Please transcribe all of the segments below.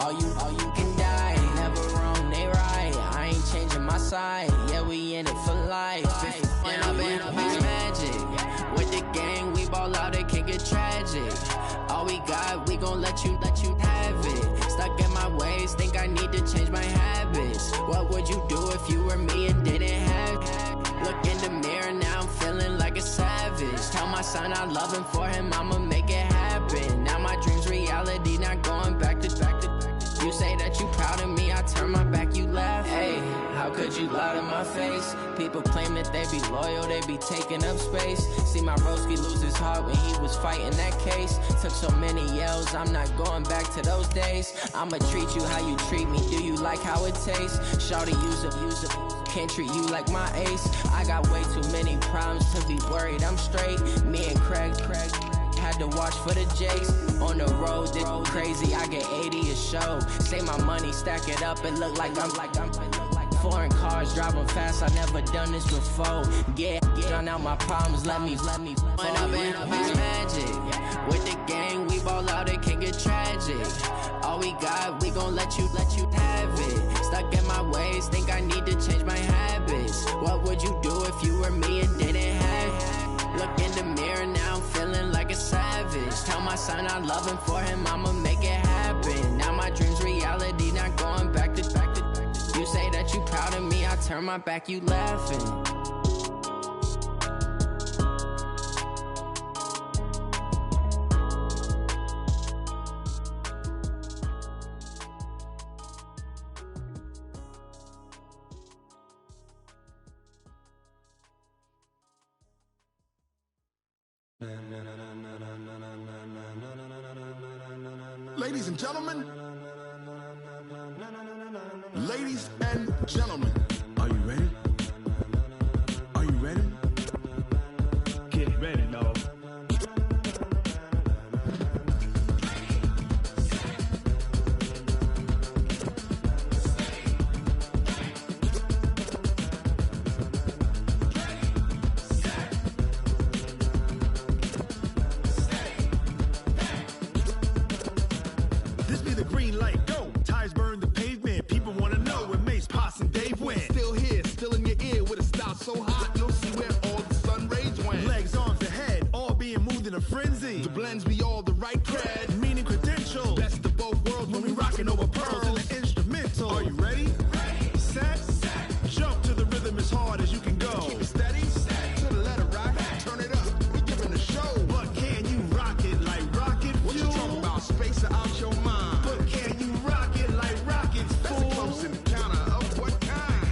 all you can die. Never wrong, they right. I ain't changing my side. Yeah, we in it for life. And I've been magic. With the gang, we ball out, it can get tragic. All we got, we gon' let you have it. Stuck in my ways, think I need to change my habits. What would you do if you were me and didn't have it? Look in the mirror, now I'm feeling like a savage. Tell my son I love him, for him I'ma make it happen. Now my dream's reality, not going back to. You say that you proud of me, I turn my back, you laugh. Hey, how could you lie to my face? People claim that they be loyal, they be taking up space. See my broski lose his heart when he was fighting that case. Took so many yells, I'm not going back to those days. I'ma treat you how you treat me, do you like how it tastes? Shawty, use it, can't treat you like my ace. I got way too many problems to be worried, I'm straight. Me and Craig had to watch for the Jakes. On the road, this crazy, I get 80 a show. Say my money, stack it up, it look like I'm foreign cars, driving fast, I never done this before. Get drown out my problems, let me When I've been magic. With the gang, we ball out, it can get tragic. All we got, we gon' let you have it. Stuck in my ways, think I need to change my habits. What would you do if you were me and didn't have it? Look in the mirror, now I'm feeling like a savage. Tell my son I love him, for him I'ma make it happen. Now my dream's reality, not going back to. You say that you proud of me, I turn my back, you laughing. Ladies and gentlemen, ladies and gentlemen, are you ready? Are you ready? Get ready, dog. This be the green light, go. Tires burn the pavement. People wanna know where Mace, Poss, and Dave went. Still here, still in your ear with a style so hot, you'll see where all the sun rays went. Legs, arms, and head, all being moved in a frenzy. The blends be all the right cred, meaning credentials. Best of both worlds when we rockin' over pearls in the instrumental. Are you ready? Ready. Set. Jump to the rhythm as hard as you can go. Keep it steady. To the letter right. Turn it up. We giving a show. But can you rock it like rocket fuel? What you talking about? Space out your mind. But can you rock it like rockets, fool? That's a close encounter of what kind?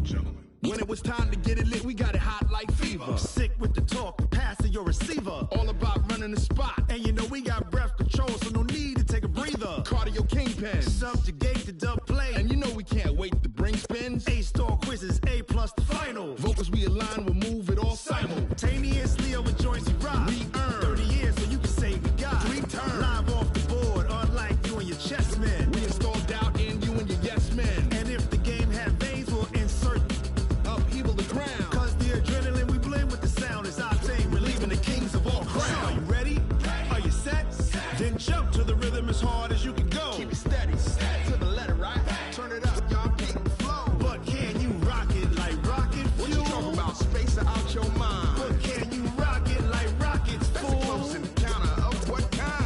Gentlemen. When it was time to get it lit, we got it hot like fever. Sick with the talk, pass to your receiver. All about running the spot. And you know we got breath control, so no need to take a breather. Cardio kingpin, subjugate the dub play. And you know we can't wait to bring spins. A-star quizzes, A+ the final. Vocals we align, we'll move it all simultaneously over joints we rock. We earn 30 years, so you can say we got 3 turns. Live off the board, unlike you and your chess men. We install doubt in you and your yes men. And if the game had veins, we'll insert upheaval the ground. Cause the adrenaline we blend with the sound is our thing, relieving the kings of all crowns. So are you ready? Are you set? Then jump to the rhythm as hard as you can go. Keep it steady, to the letter right. Turn it up, y'all keep the flow. But can you rock it like rocket fuel? What you talking about? Space out your mind. But can you rock it like rockets, fool? That's a close encounter of what kind?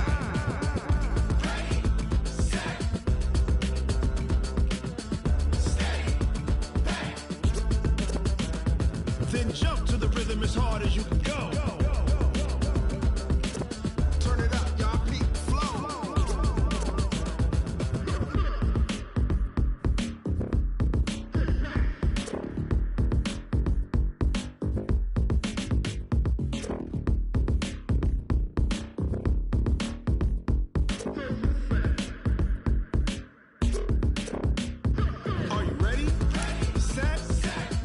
Ready, set, steady, back. Then jump to the rhythm as hard as you can go. Turn it up, y'all keep the flow. Are you ready? Set.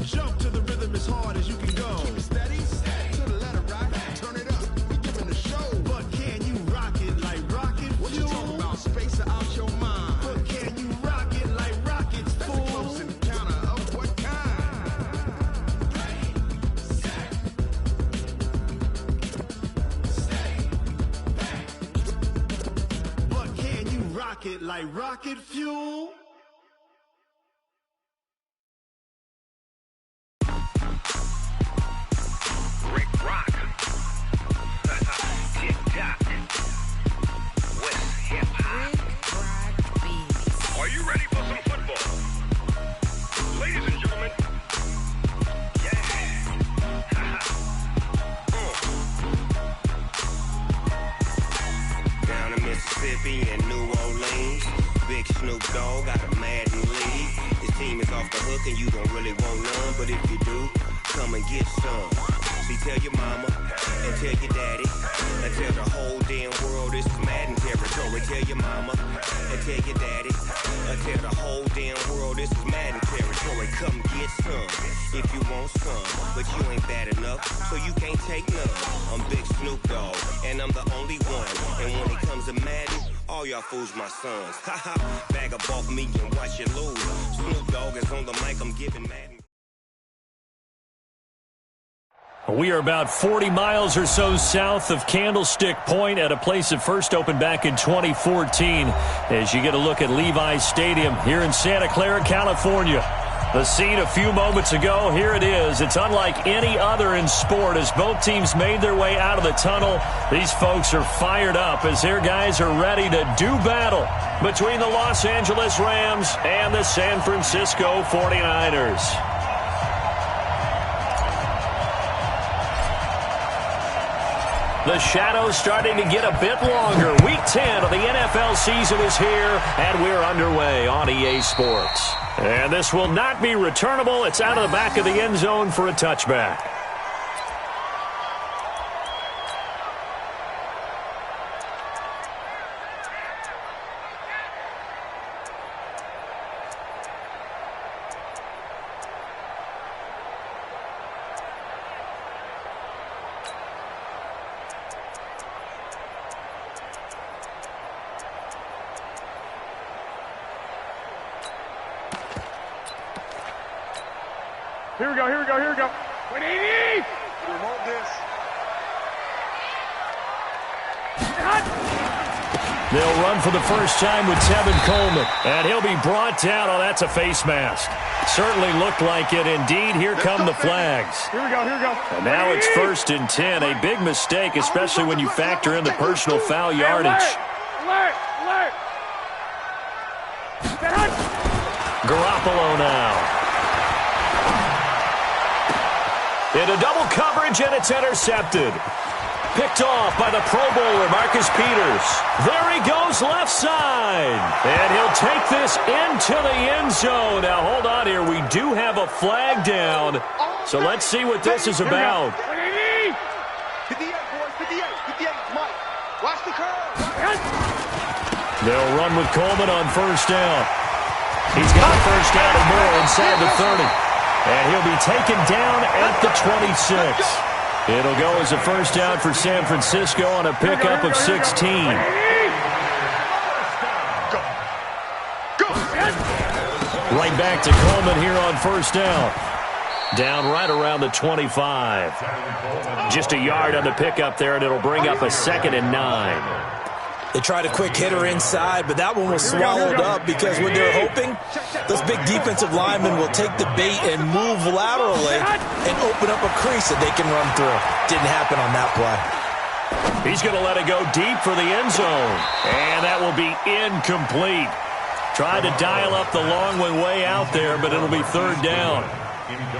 Jump to the rhythm as hard as you can go. Keep it steady. To the letter right. it like rocket fuel. Rick Rock. Tick-tock. West hip-hop. Are you ready for some football? Ladies and gentlemen. Yeah. Down in Mississippi and New Orleans, Big Snoop Dogg got a Madden league. His team is off the hook and you don't really want none, but if you do, come and get some. See, tell your mama and tell your daddy and tell the whole damn world this is Madden territory. Tell your mama and tell your daddy and tell the whole damn world this is Madden territory. Come get some if you want some, but you ain't bad enough, so you can't take none. I'm Big Snoop Dogg and I'm the only one. And when it comes to Madden, all y'all fools my sons. Haha, bag up off me and watch you lose. Snoop Dogg is on the mic, I'm giving Madden. We are about 40 miles or so south of Candlestick Point at a place that first opened back in 2014 as you get a look at Levi's Stadium here in Santa Clara, California. The scene a few moments ago, here it is. It's unlike any other in sport as both teams made their way out of the tunnel. These folks are fired up as their guys are ready to do battle between the Los Angeles Rams and the San Francisco 49ers. The shadow's starting to get a bit longer. Week 10 of the NFL season is here, and we're underway on EA Sports. And this will not be returnable. It's out of the back of the end zone for a touchback. Here we go. 180! Remote this. They'll run for the first time with Tevin Coleman. And he'll be brought down. Oh, that's a face mask. Certainly looked like it. Indeed, here come the flags. Here we go. And now it's 1st and 10. A big mistake, especially when you factor in the personal foul yardage. Alert! Garoppolo now. Into double coverage, and it's intercepted. Picked off by the Pro Bowler, Marcus Peters. There he goes, left side. And he'll take this into the end zone. Now, hold on here. We do have a flag down. So let's see what this is about. 58, boys. 58, Mike. Watch the curve. They'll run with Coleman on first down. He's got a first down and more inside the 30. And he'll be taken down at the 26. It'll go as a first down for San Francisco on a pickup of 16. Right back to Coleman here on first down. Down right around the 25. Just a yard on the pickup there, and it'll bring up a 2nd and 9. They tried a quick hitter inside, but that one was swallowed up because what they're hoping, those big defensive linemen will take the bait and move laterally and open up a crease that they can run through. Didn't happen on that play. He's going to let it go deep for the end zone, and that will be incomplete. Tried to dial up the long one way out there, but it'll be 3rd down.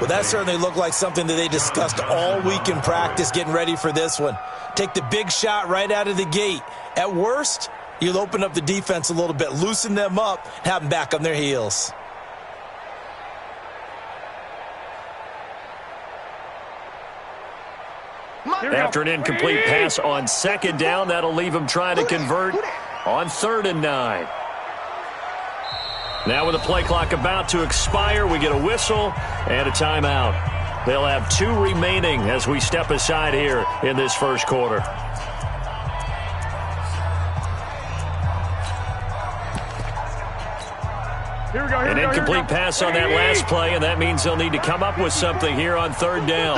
Well, that certainly looked like something that they discussed all week in practice getting ready for this one. Take the big shot right out of the gate. At worst, you'll open up the defense a little bit, loosen them up, have them back on their heels. After an incomplete pass on 2nd down, that'll leave him trying to convert on 3rd and 9. Now with the play clock about to expire, we get a whistle and a timeout. They'll have 2 remaining as we step aside here in this first quarter. An incomplete pass on that last play, and that means they'll need to come up with something here on 3rd down.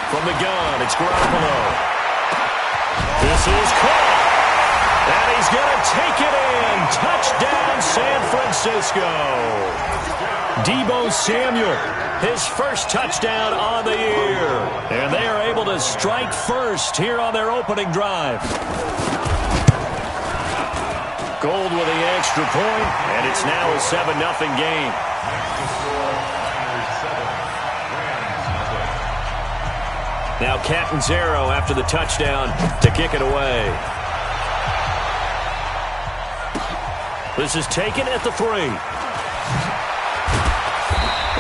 From the gun, it's Garoppolo. This is caught. And he's going to take it in. Touchdown, San Francisco. Deebo Samuel, his first touchdown on the year. And they are able to strike first here on their opening drive. Gold with the extra point, and it's now a 7-0 game. Now Catanzaro after the touchdown to kick it away. This is taken at the 3.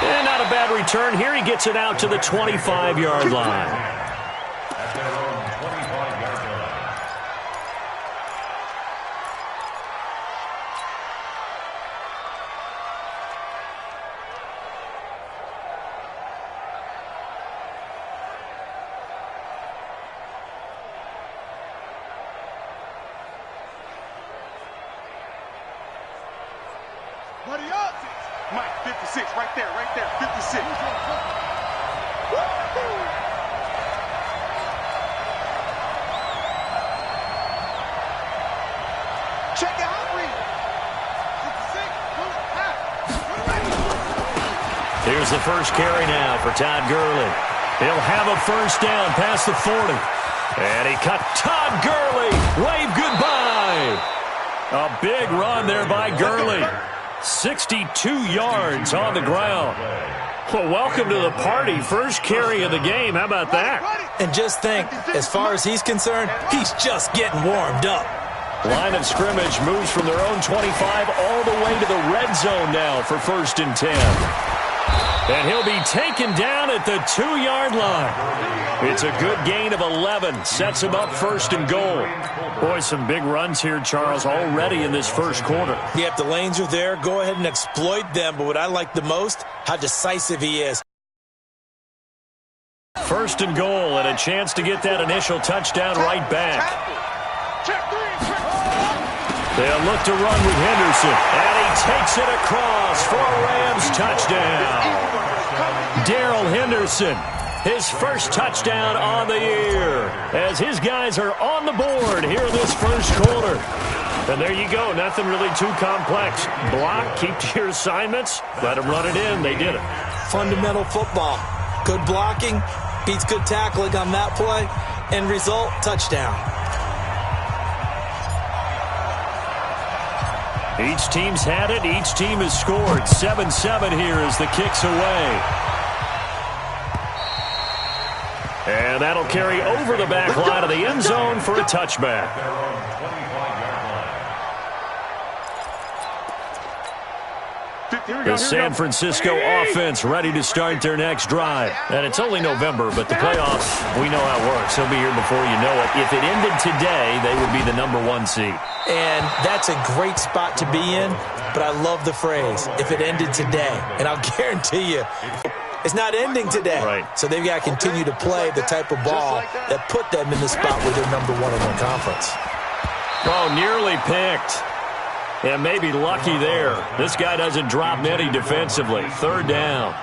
And not a bad return here. He gets it out to the 25-yard line. Mike, 56, right there, 56. Check it out, read. 56, Here's the first carry now for Todd Gurley. He'll have a first down past the 40. And he cut Todd Gurley. Wave goodbye. A big run there by Gurley. 62 yards on the ground. Well, welcome to the party. First carry of the game. How about that? And just think, as far as he's concerned, he's just getting warmed up. Line of scrimmage moves from their own 25 all the way to the red zone now for 1st and 10. And he'll be taken down at the 2-yard line. It's a good gain of 11. Sets him up 1st and goal. Boy, some big runs here, Charles, already in this first quarter. Yep, the lanes are there. Go ahead and exploit them. But what I like the most, how decisive he is. 1st and goal, and a chance to get that initial touchdown right back. They'll look to run with Henderson, and he takes it across for a Rams touchdown. Darrell Henderson, his first touchdown on the year, as his guys are on the board here in this first quarter. And there you go, nothing really too complex. Block, keep to your assignments, let them run it in. They did it. Fundamental football. Good blocking, beats good tackling on that play, end result, touchdown. Each team's had it. Each team has scored. 7-7 here as the kick's away. And that'll carry over the back line of the end zone for a touchback. The San Francisco offense ready to start their next drive. And it's only November, but the playoffs, we know how it works. They'll be here before you know it. If it ended today, they would be the #1 seed. And that's a great spot to be in, but I love the phrase, if it ended today. And I'll guarantee you, it's not ending today. Right. So they've got to continue to play the type of ball that put them in the spot where they're #1 in their conference. Oh, nearly picked. And maybe lucky there. This guy doesn't drop many defensively. 3rd down.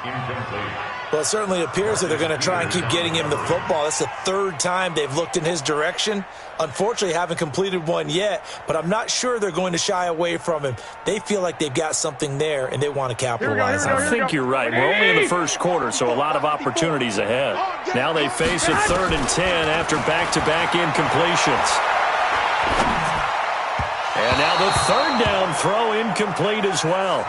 Well, it certainly appears that they're going to try and keep getting him the football. That's the 3rd time they've looked in his direction. Unfortunately, haven't completed one yet, but I'm not sure they're going to shy away from him. They feel like they've got something there, and they want to capitalize on it. I think you're right. We're only in the first quarter, so a lot of opportunities ahead. Now they face a 3rd and 10 after back-to-back incompletions. And now the 3rd down throw incomplete as well.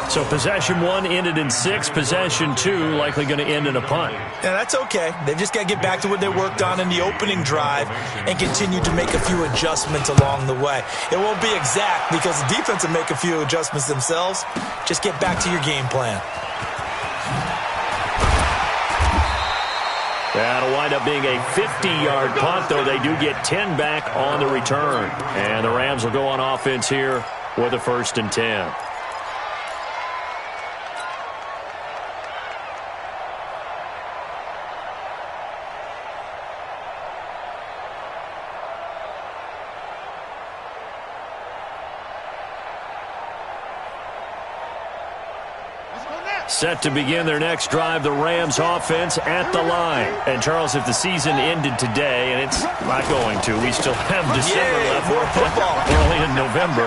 So possession 1 ended in 6. Possession 2 likely going to end in a punt. Yeah, that's okay. They've just got to get back to what they worked on in the opening drive and continue to make a few adjustments along the way. It won't be exact because the defense will make a few adjustments themselves. Just get back to your game plan. That'll wind up being a 50-yard punt, though they do get 10 back on the return. And the Rams will go on offense here with a 1st and 10. Let's go now. Set to begin their next drive, the Rams offense at the line. And, Charles, if the season ended today, and it's not going to, we still have December left. More football. Early in November.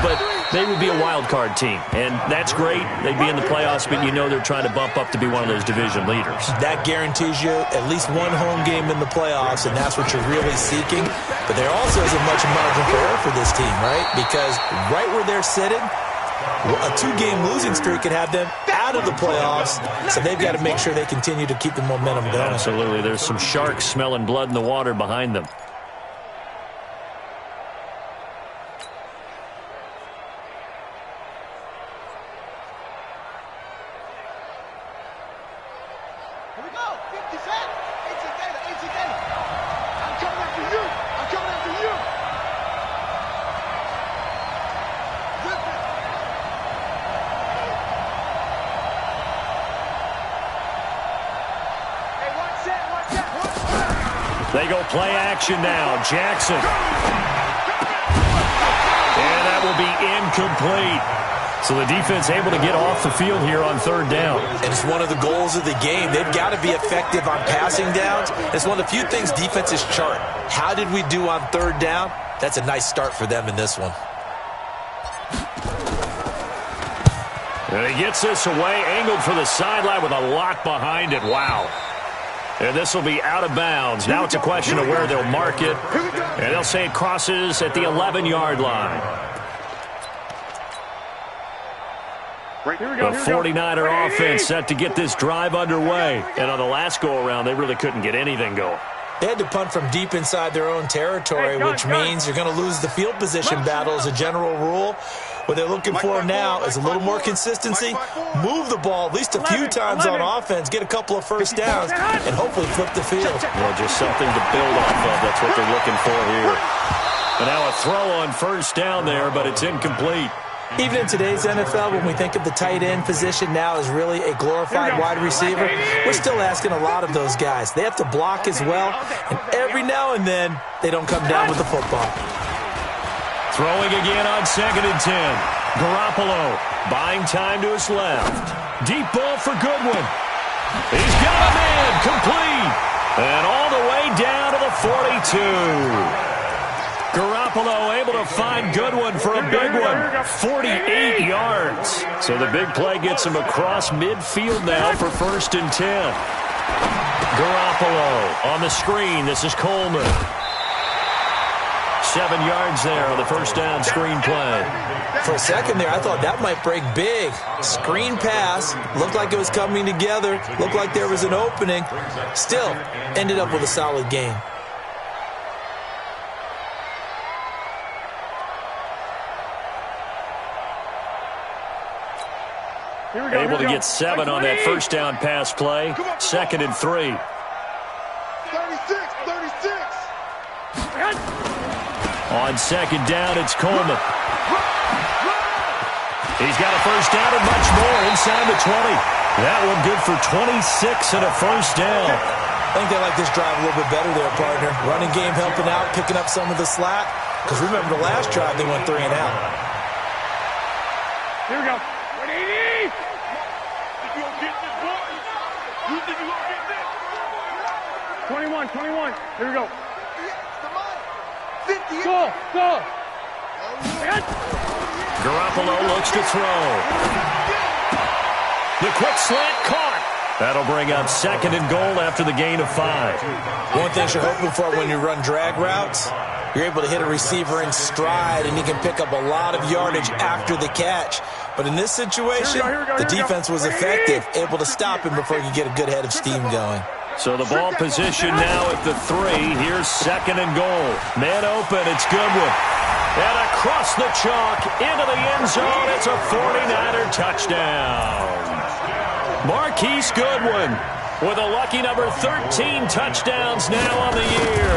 But they would be a wild card team. And that's great. They'd be in the playoffs, but you know they're trying to bump up to be one of those division leaders. That guarantees you at least one home game in the playoffs, and that's what you're really seeking. But there also isn't much margin for error for this team, right? Because right where they're sitting, a 2-game losing streak could have them out of the playoffs, so they've got to make sure they continue to keep the momentum going. Absolutely. There's some sharks smelling blood in the water behind them. Here we go. 50 Cent. 18 data. I'm coming after you. They go play action now. Jackson. And that will be incomplete. So the defense able to get off the field here on third down. And it's one of the goals of the game. They've got to be effective on passing downs. It's one of the few things defenses chart. How did we do on third down? That's a nice start for them in this one. And he gets this away, angled for the sideline with a lot behind it. Wow. And this will be out of bounds. Now it's a question of where they'll mark it. And they'll say it crosses at the 11-yard line. The 49er offense set to get this drive underway. And on the last go-around, they really couldn't get anything going. They had to punt from deep inside their own territory, which means you're going to lose the field position battle as a general rule. What they're looking for now is a little more consistency, move the ball at least a few times on offense, get a couple of first downs, and hopefully flip the field. Well, just something to build off of. That's what they're looking for here. And now a throw on first down there, but it's incomplete. Even in today's NFL, when we think of the tight end position now as really a glorified wide receiver, we're still asking a lot of those guys. They have to block as well, and every now and then, they don't come down with the football. Throwing again on 2nd and 10. Garoppolo buying time to his left. Deep ball for Goodwin. He's got him in, complete. And all the way down to the 42. Garoppolo able to find Goodwin for a big one. 48 yards. So the big play gets him across midfield now for 1st and 10. Garoppolo on the screen. This is Coleman. 7 yards there on the first down screen play. For a second there, I thought that might break big. Screen pass. Looked like it was coming together. Looked like there was an opening. Still, ended up with a solid game. Able to get 7 on that first down pass play. 2nd and 3. 36. On 2nd down, it's Coleman. He's got a first down and much more inside the 20. That one good for 26 and a first down. I think they like this drive a little bit better there, partner. Running game helping out, picking up some of the slack. Because remember the last drive, they went 3 and out. Here we go. 180. You gonna get this, boy? You think you gonna get this? 21. Here we go. 50. Go. Garoppolo looks to throw. The quick slant caught. That'll bring up 2nd and goal after the gain of 5. One thing you're hoping for when you run drag routes, you're able to hit a receiver in stride, and he can pick up a lot of yardage after the catch. But in this situation, the defense was effective, able to stop him before he could get a good head of steam going. So the ball position now at the 3. Here's 2nd and goal. Man open, it's Goodwin. And across the chalk, into the end zone, it's a 49er touchdown. Marquise Goodwin with a lucky number 13 touchdowns now on the year.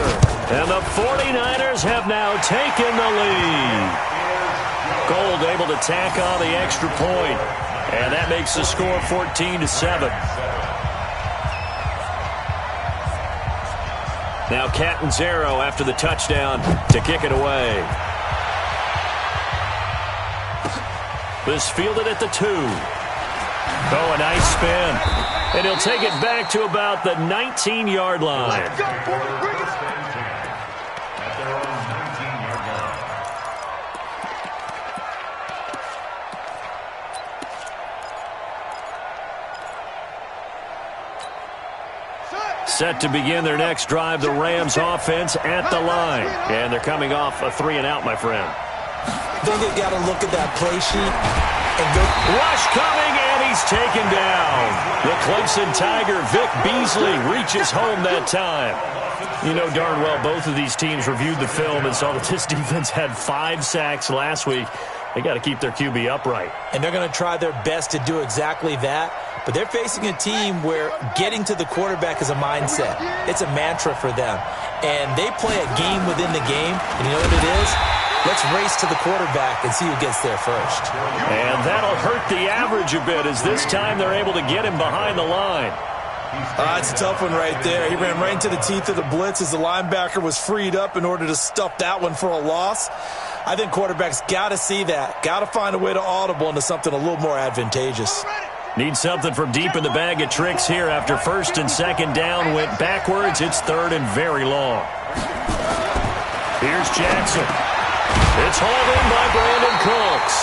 And the 49ers have now taken the lead. Gold able to tack on the extra point. And that makes the score 14-7. Now Catanzaro after the touchdown to kick it away. This fielded at the 2. Oh, a nice spin. And he'll take it back to about the 19-yard line. Set to begin their next drive, the Rams offense at the line. And they're coming off a 3-and-out, my friend. I think they've got to look at that play sheet and go. Rush coming, and he's taken down. The Clemson Tiger, Vic Beasley, reaches home that time. You know darn well both of these teams reviewed the film and saw that this defense had 5 sacks last week. They got to keep their QB upright. And they're going to try their best to do exactly that. But they're facing a team where getting to the quarterback is a mindset. It's a mantra for them. And they play a game within the game. And you know what it is? Let's race to the quarterback and see who gets there first. And that'll hurt the average a bit as this time they're able to get him behind the line. It's a tough one right there. He ran right into the teeth of the blitz as the linebacker was freed up in order to stuff that one for a loss. I think quarterbacks got to see that. Got to find a way to audible into something a little more advantageous. Need something from deep in the bag of tricks here after first and second down went backwards. It's third and very long. Here's Jackson. It's hauled in by Brandon Cooks.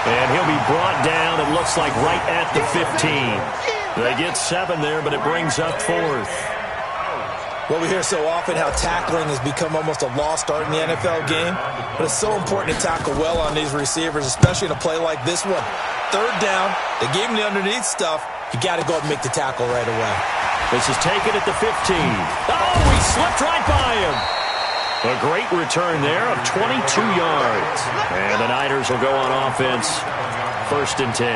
And he'll be brought down, it looks like, right at the 15. They get 7 there, but it brings up 4th. Well, we hear so often how tackling has become almost a lost art in the NFL game. But it's so important to tackle well on these receivers, especially in a play like this one. Third down, they gave him the underneath stuff. You got to go and make the tackle right away. This is taken at the 15. Oh, he slipped right by him. A great return there of 22 yards. And the Niners will go on offense. First and 10.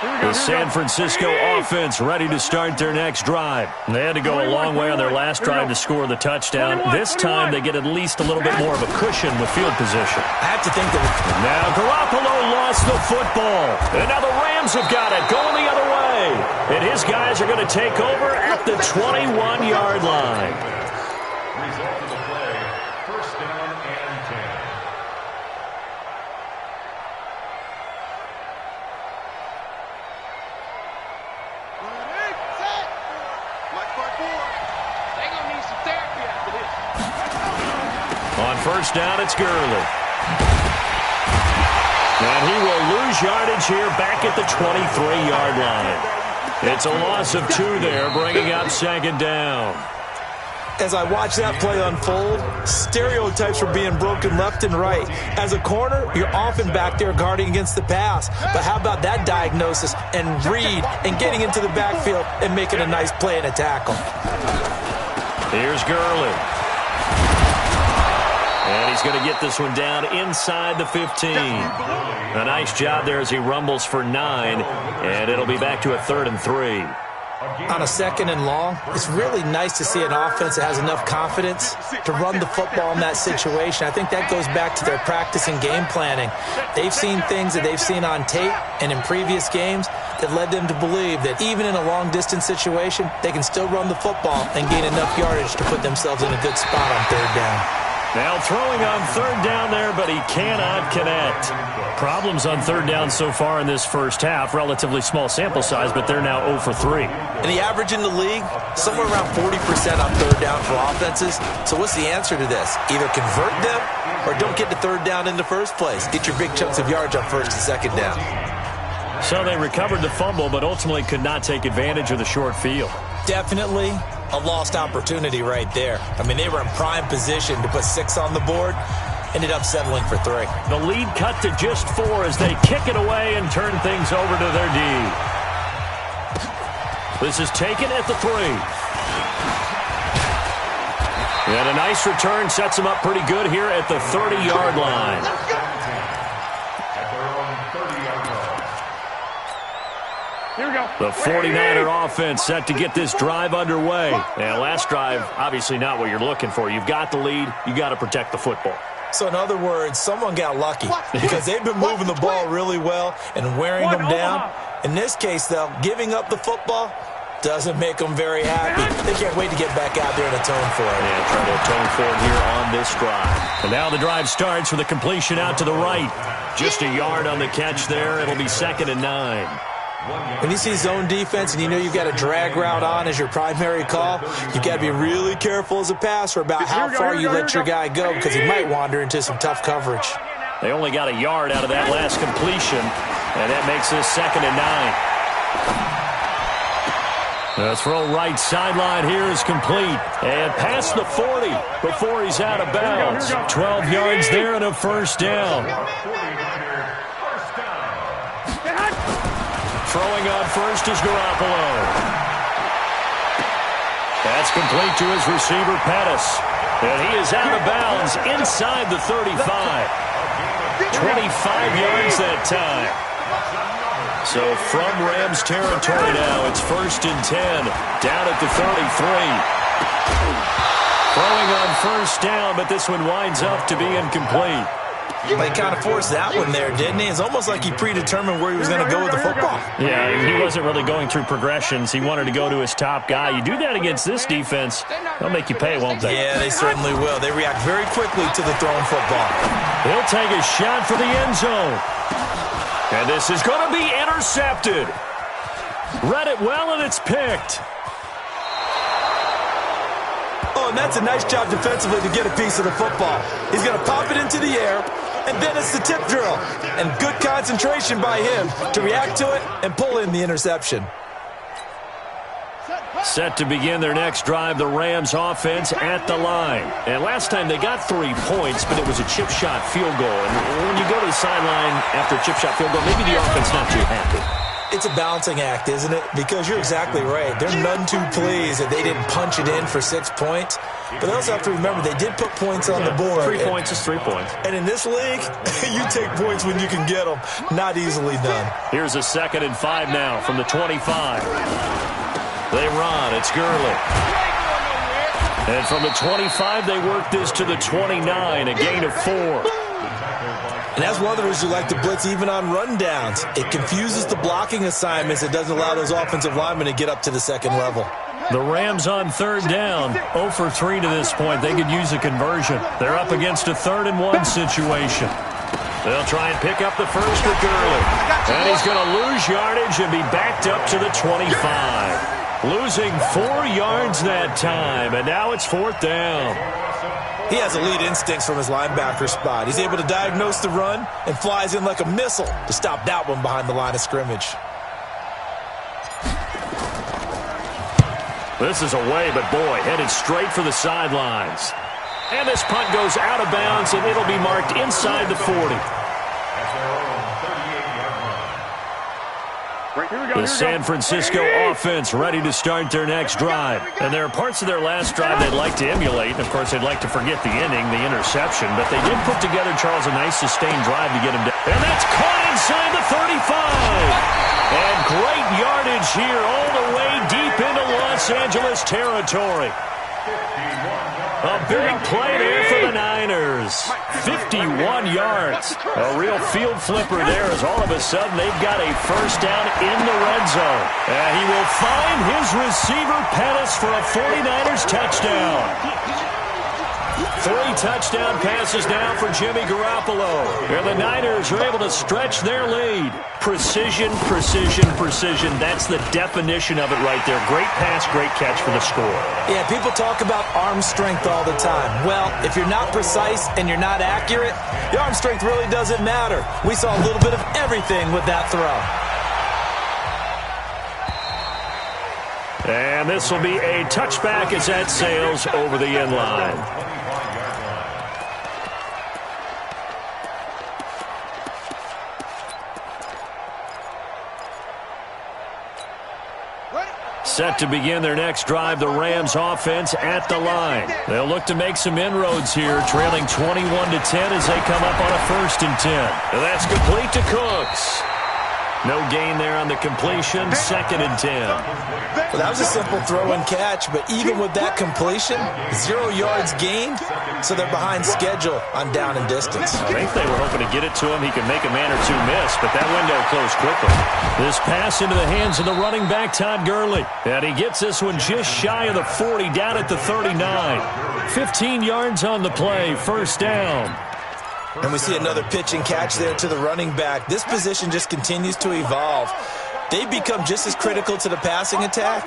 The San Francisco offense ready to start their next drive. They had to go a long way on their last drive to score the touchdown. This time they get at least a little bit more of a cushion with field position. I have to think that. Now Garoppolo lost the football. And now the Rams have got it, going the other way. And his guys are going to take over at the 21-yard line. Result of the play, first down and 10. On first down, it's Gurley. And he will lose yardage here back at the 23-yard line. It's a loss of 2 there, bringing up second down. As I watch that play unfold, stereotypes are being broken left and right. As a corner, you're often back there guarding against the pass. But how about that diagnosis and read and getting into the backfield and making a nice play and a tackle? Here's Gurley. And he's going to get this one down inside the 15. A nice job there as he rumbles for 9. And it'll be back to a 3rd and 3. On a 2nd and long, it's really nice to see an offense that has enough confidence to run the football in that situation. I think that goes back to their practice and game planning. They've seen things that they've seen on tape and in previous games that led them to believe that even in a long-distance situation, they can still run the football and gain enough yardage to put themselves in a good spot on 3rd down. Now throwing on 3rd down there, but he cannot connect. Problems on 3rd down so far in this first half. Relatively small sample size, but they're now 0 for 3. And the average in the league, somewhere around 40% on 3rd down for offenses. So what's the answer to this? Either convert them or don't get to 3rd down in the first place. Get your big chunks of yards on 1st and 2nd down. So they recovered the fumble, but ultimately could not take advantage of the short field. Definitely a lost opportunity right there. I mean, they were in prime position to put 6 on the board. Ended up settling for 3. The lead cut to just 4 as they kick it away and turn things over to their D. This is taken at the 3. And a nice return sets them up pretty good here at the 30-yard line. Here we go. The 49er offense set to get this drive underway. And last drive, obviously not what you're looking for. You've got the lead. You got to protect the football. So in other words, someone got lucky because they've been moving the ball really well and wearing them down. In this case, though, giving up the football, Doesn't make them very happy. They can't wait to get back out there and atone for it. Yeah, trying to atone for it here on this drive. And now the drive starts with a completion out to the right. Just a yard on the catch there. It'll be 2nd and 9. When you see zone defense and you know you've got a drag route on as your primary call, you've got to be really careful as a passer about how far you let your guy go because he might wander into some tough coverage. They only got a yard out of that last completion, and that makes this 2nd and 9. The throw right sideline here is complete. And past the 40 before he's out of bounds. 12 yards there and a first down. Throwing on first is Garoppolo. That's complete to his receiver, Pettis. And he is out of bounds inside the 35. 25 yards that time. So from Rams territory now, it's 1st and 10, down at the 33. Throwing on first down, but this one winds up to be incomplete. He kind of forced that one there, didn't he? It's almost like he predetermined where he was going to go with the football. Yeah, he wasn't really going through progressions. He wanted to go to his top guy. You do that against this defense, they'll make you pay, won't they? Yeah, they certainly will. They react very quickly to the thrown football. He'll take a shot for the end zone. And this is going to be intercepted. Read it well, and it's picked. Oh, and that's a nice job defensively to get a piece of the football. He's going to pop it into the air, and then it's the tip drill. And good concentration by him to react to it and pull in the interception. Set to begin their next drive, the Rams offense at the line. And last time they got 3 points, but it was a chip shot field goal. And when you go to the sideline after a chip shot field goal, maybe the offense not too happy. It's a balancing act, isn't it? Because you're exactly right. They're none too pleased that they didn't punch it in for 6 points. But they also have to remember they did put points on the board. 3 points is 3 points. And in this league, you take points when you can get them. Not easily done. Here's a 2nd and 5 now from the 25. They run. It's Gurley. And from the 25, they work this to the 29, a gain of 4. And as one of those who like to blitz even on rundowns, it confuses the blocking assignments. It doesn't allow those offensive linemen to get up to the second level. The Rams on 3rd down, 0 for 3 to this point. They could use a conversion. They're up against a 3rd and 1 situation. They'll try and pick up the first with Gurley. And he's going to lose yardage and be backed up to the 25. Losing 4 yards that time, and now it's 4th down. He has elite instincts from his linebacker spot. He's able to diagnose the run and flies in like a missile to stop that one behind the line of scrimmage. This is away, but boy, headed straight for the sidelines. And this punt goes out of bounds, and it'll be marked inside the 40. The San Francisco offense ready to start their next drive. And there are parts of their last drive they'd like to emulate. And, of course, they'd like to forget the inning, the interception. But they did put together, Charles, a nice sustained drive to get him down. And that's caught inside the 35. And great yardage here all the way deep into Los Angeles territory. A big play there for the Niners. 51 yards. A real field flipper there as all of a sudden they've got a first down in the red zone. And he will find his receiver Pettis for a 49ers touchdown. 3 touchdown passes now for Jimmy Garoppolo. And the Niners are able to stretch their lead. Precision, precision, precision. That's the definition of it right there. Great pass, great catch for the score. Yeah, people talk about arm strength all the time. Well, if you're not precise and you're not accurate, your arm strength really doesn't matter. We saw a little bit of everything with that throw. And this will be a touchback as that sails over the end line. Set to begin their next drive, the Rams offense at the line. They'll look to make some inroads here, trailing 21-10 as they come up on a 1st and 10. And that's complete to Cooks. No gain there on the completion. 2nd and 10. Well, that was a simple throw and catch, but even with that completion, 0 yards gained, so they're behind schedule on down and distance. I think they were hoping to get it to him. He could make a man or two miss, but that window closed quickly. This pass into the hands of the running back, Todd Gurley. And he gets this one just shy of the 40, down at the 39. 15 yards on the play, 1st down. And we see another pitch and catch there to the running back. This position just continues to evolve. They become just as critical to the passing attack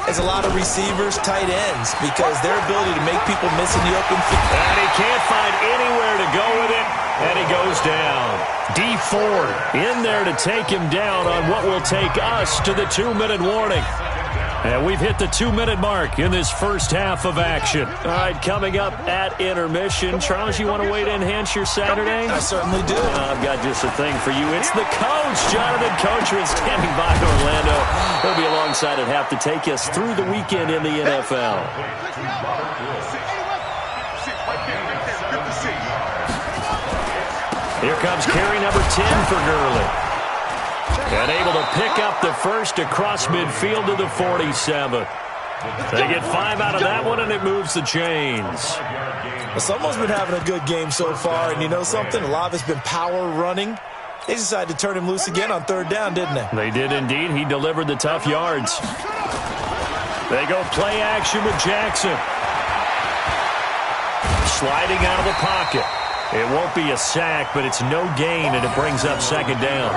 as a lot of receivers, tight ends, because their ability to make people miss in the open field. And he can't find anywhere to go with it, and he goes down. D Ford in there to take him down on what will take us to the 2-minute warning. And we've hit the 2-minute mark in this first half of action. All right, coming up at intermission. Charles, you want to wait to enhance your Saturday? I certainly do. I've got just a thing for you. It's the coach, Jonathan Coachman, standing by Orlando. He'll be alongside at half to take us through the weekend in the NFL. Here comes carry number 10 for Gurley. And able to pick up the first across midfield to the 47. They get 5 out of that one, and it moves the chains. Well, someone's been having a good game so far, and you know something? A lot of it's been power running. They decided to turn him loose again on 3rd down, didn't they? They did indeed. He delivered the tough yards. They go play action with Jackson. Sliding out of the pocket. It won't be a sack, but it's no gain, and it brings up 2nd down.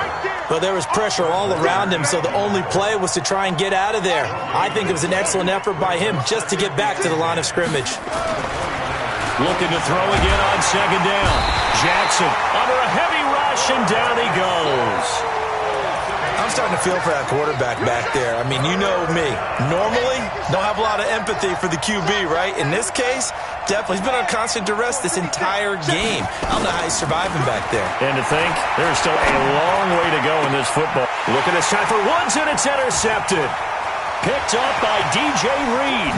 Well, there was pressure all around him, so the only play was to try and get out of there. I think it was an excellent effort by him just to get back to the line of scrimmage. Looking to throw again on 2nd down. Jackson under a heavy rush, and down he goes. I'm starting to feel for that quarterback back there. I mean, you know me. Normally, don't have a lot of empathy for the QB, right? In this case, definitely. He's been on constant duress this entire game. I don't know how he's surviving back there. And to think, there's still a long way to go in this football. Look at this time for Woods, and it's intercepted. Picked up by DJ Reed.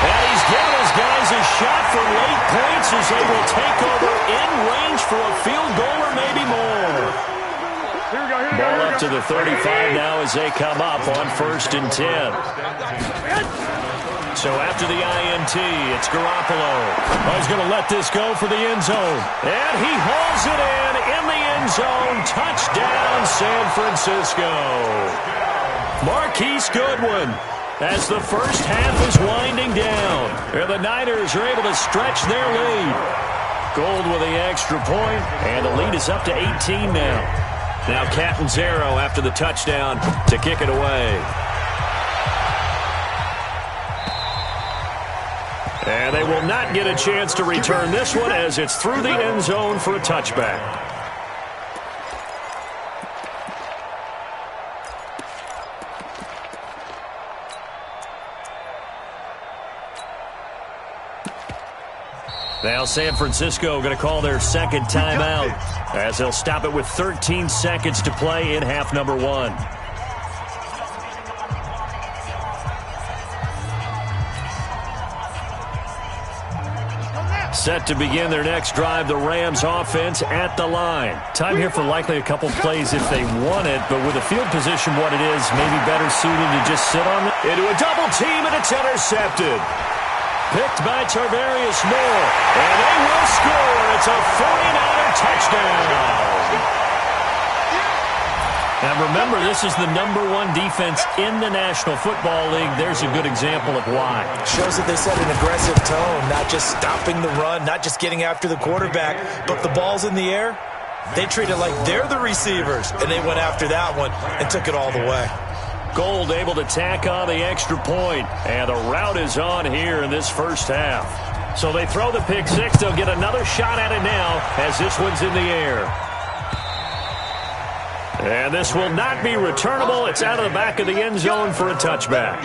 And he's giving his guys a shot for late points as they will take over in range for a field goal or maybe more. Ball up to the 35 now as they come up on 1st and 10. So after the INT, it's Garoppolo. He's going to let this go for the end zone. And he hauls it in the end zone. Touchdown, San Francisco. Marquise Goodwin as the first half is winding down. And the Niners are able to stretch their lead. Gold with the extra point, and the lead is up to 18 now. Now Catanzaro after the touchdown to kick it away. And they will not get a chance to return this one as it's through the end zone for a touchback. Now San Francisco going to call their 2nd timeout as they'll stop it with 13 seconds to play in half number 1. Set to begin their next drive, the Rams offense at the line. Time here for likely a couple plays if they want it, but with the field position what it is, maybe better suited to just sit on it. Into a double team, and it's intercepted. Picked by Tarvarius Moore, and they will score. It's a 49er touchdown. And remember, this is the #1 defense in the National Football League. There's a good example of why. Shows that they set an aggressive tone, not just stopping the run, not just getting after the quarterback, but the ball's in the air. They treat it like they're the receivers, and they went after that one and took it all the way. Gold able to tack on the extra point, and the route is on here in this first half. So they throw the pick six. They'll get another shot at it now as this one's in the air. And this will not be returnable. It's out of the back of the end zone for a touchback.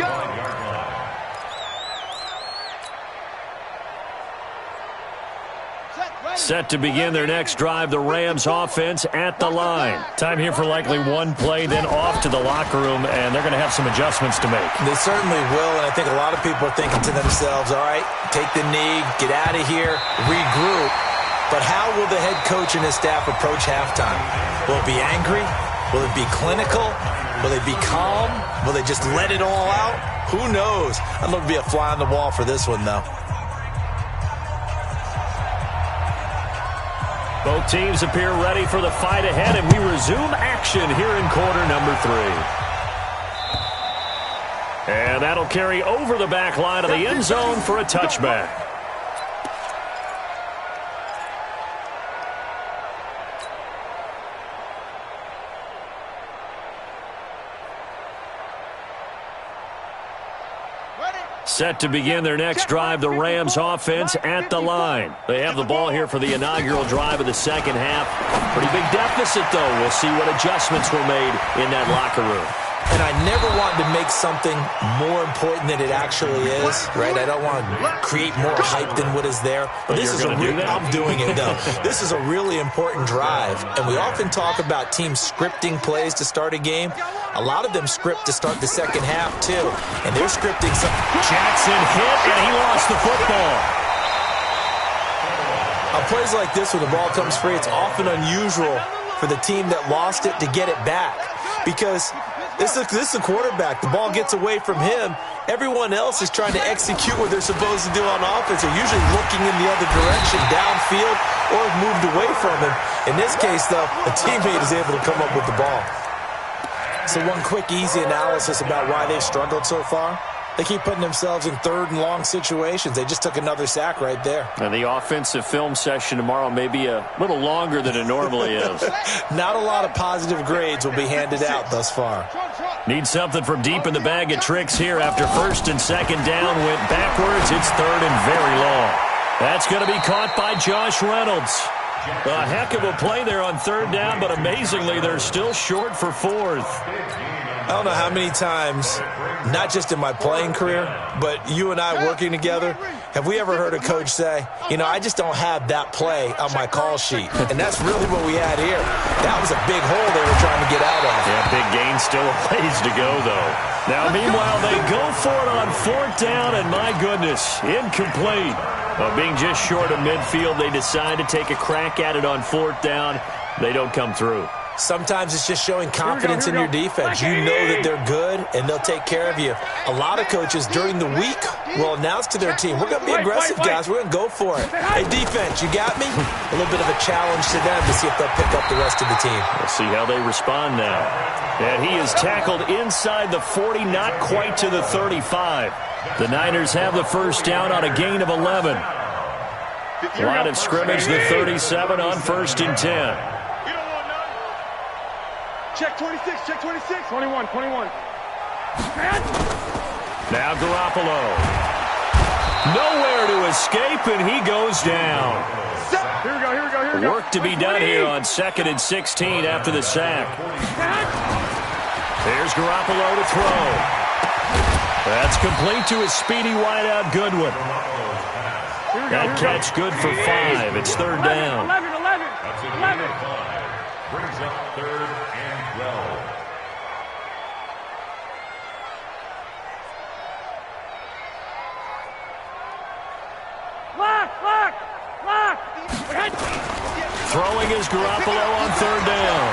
Set to begin their next drive, the Rams offense at the line. Time here for likely one play, then off to the locker room, and they're going to have some adjustments to make. They certainly will, and I think a lot of people are thinking to themselves, all right, take the knee, get out of here, regroup. But how will the head coach and his staff approach halftime? Will it be angry? Will it be clinical? Will they be calm? Will they just let it all out? Who knows? I'd love to be a fly on the wall for this one, though. Both teams appear ready for the fight ahead, and we resume action here in quarter number 3. And that'll carry over the back line of the end zone for a touchback. Set to begin their next drive, the Rams offense at the line. They have the ball here for the inaugural drive of the second half. Pretty big deficit, though. We'll see what adjustments were made in that locker room. And I never want to make something more important than it actually is, right? I don't want to create more hype than what is there. But this is I'm doing it, though. This is a really important drive. And we often talk about teams scripting plays to start a game. A lot of them script to start the second half, too. And they're scripting some. Jackson hit, and he lost the football. On plays like this, when the ball comes free, it's often unusual for the team that lost it to get it back. Because this is the quarterback. The ball gets away from him. Everyone else is trying to execute what they're supposed to do on offense. They're usually looking in the other direction, downfield, or have moved away from him. In this case, though, a teammate is able to come up with the ball. So one quick, easy analysis about why they've struggled so far. They keep putting themselves in third and long situations. They just took another sack right there. And the offensive film session tomorrow may be a little longer than it normally is. Not a lot of positive grades will be handed out thus far. Need something from deep in the bag of tricks here after first and second down went backwards. It's third and very long. That's going to be caught by Josh Reynolds. A heck of a play there on third down, but amazingly, they're still short for fourth. I don't know how many times, not just in my playing career, but you and I working together, have we ever heard a coach say, you know, I just don't have that play on my call sheet. And that's really what we had here. That was a big hole they were trying to get out of. Yeah, big gain, still a ways to go, though. Now, meanwhile, they go for it on fourth down, and my goodness, incomplete. Being just short of midfield, they decide to take a crack at it on fourth down. They don't come through. Sometimes it's just showing confidence in your defense. You know that they're good, and they'll take care of you. A lot of coaches during the week will announce to their team, we're going to be aggressive, guys. We're going to go for it. Hey, defense, you got me? A little bit of a challenge to them to see if they'll pick up the rest of the team. We'll see how they respond now. And he is tackled inside the 40, not quite to the 35. The Niners have the first down on a gain of 11. Line of scrimmage, the 37 on first and 10. Check 26, check 26. 21. Now Garoppolo. Nowhere to escape, and he goes down. Here we go. Work to be done here on 2nd and 16 after the sack. There's Garoppolo to throw. That's complete to his speedy wideout Goodwin. That catch good for 5. It's third down. 11. Brings up third and 12. Lock. Throwing is Garoppolo on third down.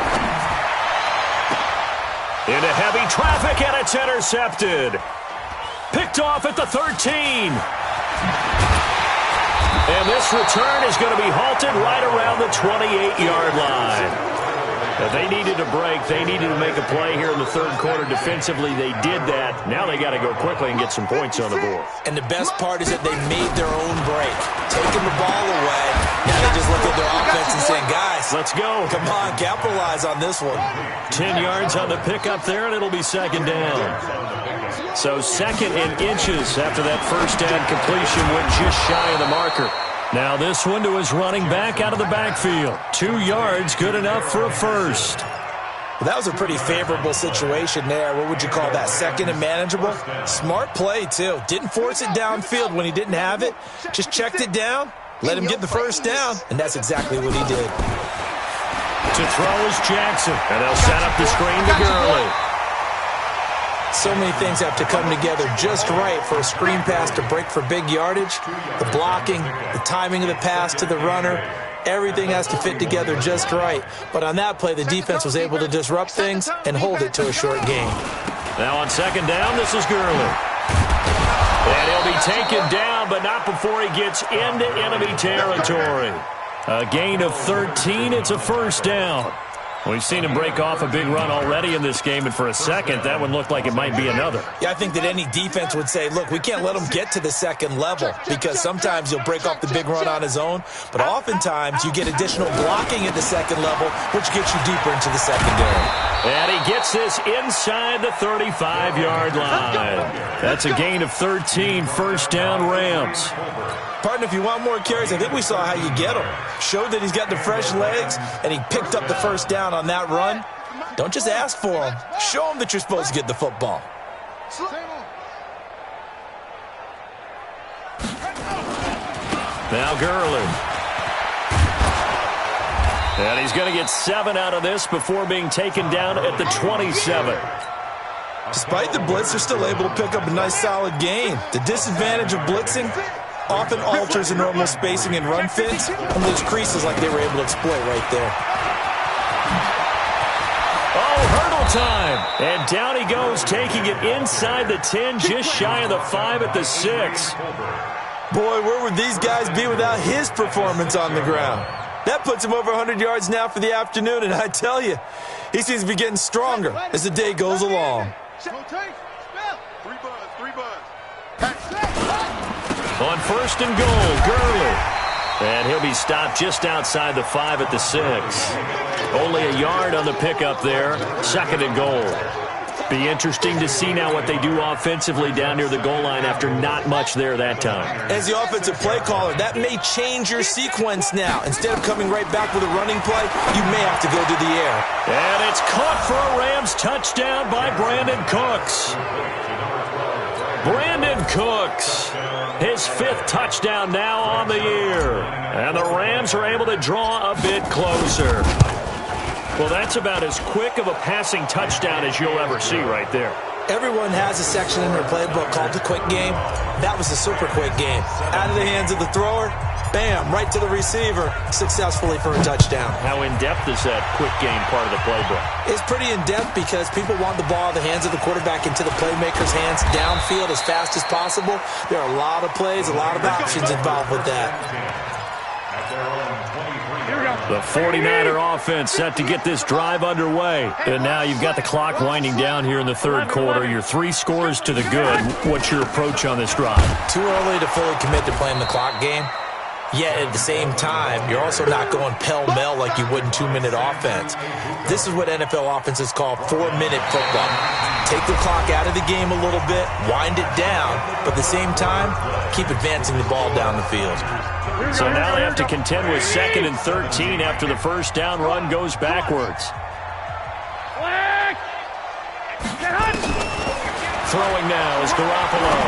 Into heavy traffic, and it's intercepted. Picked off at the 13. And this return is going to be halted right around the 28-yard line. Now, they needed a break. They needed to make a play here in the third quarter defensively. They did that. Now they got to go quickly and get some points on the board. And the best part is that they made their own break. Taking the ball away. Now they just look at their offense and say, guys, let's go. Come on, capitalize on this one. 10 yards on the pickup there, and it'll be second down. So second and inches after that first down completion went just shy of the marker. Now this one to his running back out of the backfield. 2 yards, good enough for a first. Well, that was a pretty favorable situation there. What would you call that? Second and manageable? Smart play, too. Didn't force it downfield when he didn't have it. Just checked it down, let him get the first down, and that's exactly what he did. To throw is Jackson, and they'll set up the screen to Gurley. So many things have to come together just right for a screen pass to break for big yardage. The blocking, the timing of the pass to the runner, Everything has to fit together just right. But on that play, the defense was able to disrupt things and hold it to a short game. Now on second down, this is Gurley. And he'll be taken down, but not before he gets into enemy territory. A gain of 13. It's a first down. We've seen him break off a big run already in this game, and for a second, that one looked like it might be another. Yeah, I think that any defense would say, look, we can't let him get to the second level because sometimes he'll break off the big run on his own, but oftentimes you get additional blocking at the second level, which gets you deeper into the secondary. And he gets this inside the 35-yard line. That's a gain of 13, first down Rams. Partner, if you want more carries, I think we saw how you get him. Showed that he's got the fresh legs, and he picked up the first down on that run. Don't just ask for him. Show him that you're supposed to get the football. Now Gurley. And he's going to get 7 out of this before being taken down at the 27. Despite the blitz, they're still able to pick up a nice solid gain. The disadvantage of blitzing often alters the normal spacing and run fits, and those creases like they were able to exploit right there. Oh, hurdle time. And down he goes, taking it inside the 10, just shy of the 5 at the 6. Boy, where would these guys be without his performance on the ground? That puts him over 100 yards now for the afternoon, and I tell you, he seems to be getting stronger as the day goes along. On first and goal, Gurley. And he'll be stopped just outside the 5 at the 6. Only a yard on the pickup there. Second and goal. Be interesting to see now what they do offensively down near the goal line after not much there that time. As the offensive play caller, that may change your sequence now. Instead of coming right back with a running play, you may have to go to the air. And it's caught for a Rams touchdown by Brandon Cooks. Brandon Cooks, his 5th touchdown now on the year. And the Rams are able to draw a bit closer. Well, that's about as quick of a passing touchdown as you'll ever see right there. Everyone has a section in their playbook called the quick game. That was the super quick game. Out of the hands of the thrower, bam, right to the receiver, successfully for a touchdown. How in-depth is that quick game part of the playbook? It's pretty in-depth because people want the ball in the hands of the quarterback into the playmaker's hands downfield as fast as possible. There are a lot of plays, a lot of options involved with that. The 49er offense set to get this drive underway. And now you've got the clock winding down here in the third quarter. Your 3 scores to the good. What's your approach on this drive? Too early to fully commit to playing the clock game. Yet at the same time, you're also not going pell-mell like you would in 2-minute offense. This is what NFL offenses call 4-minute football. Take the clock out of the game a little bit, wind it down, but at the same time, keep advancing the ball down the field. So now they have to contend with 2nd and 13 after the first down run goes backwards. Throwing now is Garoppolo.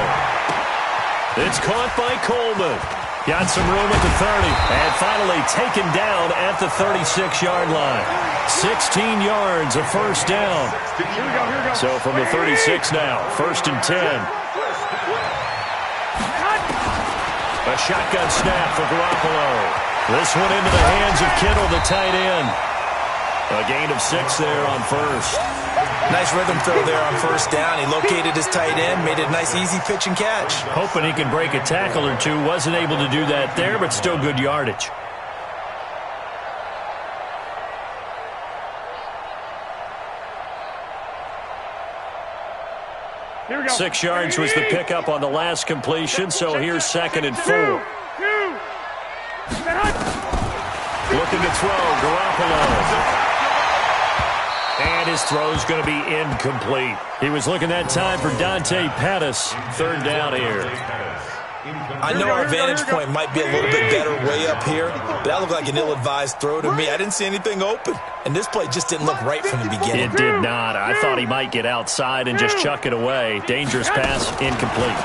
It's caught by Coleman. Got some room at the 30, and finally taken down at the 36-yard line. 16 yards, a first down. So from the 36 now, 1st and 10. A shotgun snap for Garoppolo. This one into the hands of Kittle, the tight end. A gain of 6 there on first. Nice rhythm throw there on first down. He located his tight end, made it a nice easy pitch and catch. Hoping he can break a tackle or two. Wasn't able to do that there, but still good yardage. Here we go. 6 yards was the pickup on the last completion, so here's 2nd and 4. Looking to throw, Garoppolo. And his throw's going to be incomplete. He was looking that time for Dante Pettis. 3rd down here. I know our vantage point might be a little bit better way up here, but that looked like an ill-advised throw to me. I didn't see anything open, and this play just didn't look right from the beginning. It did not. I thought he might get outside and just chuck it away. Dangerous pass, incomplete.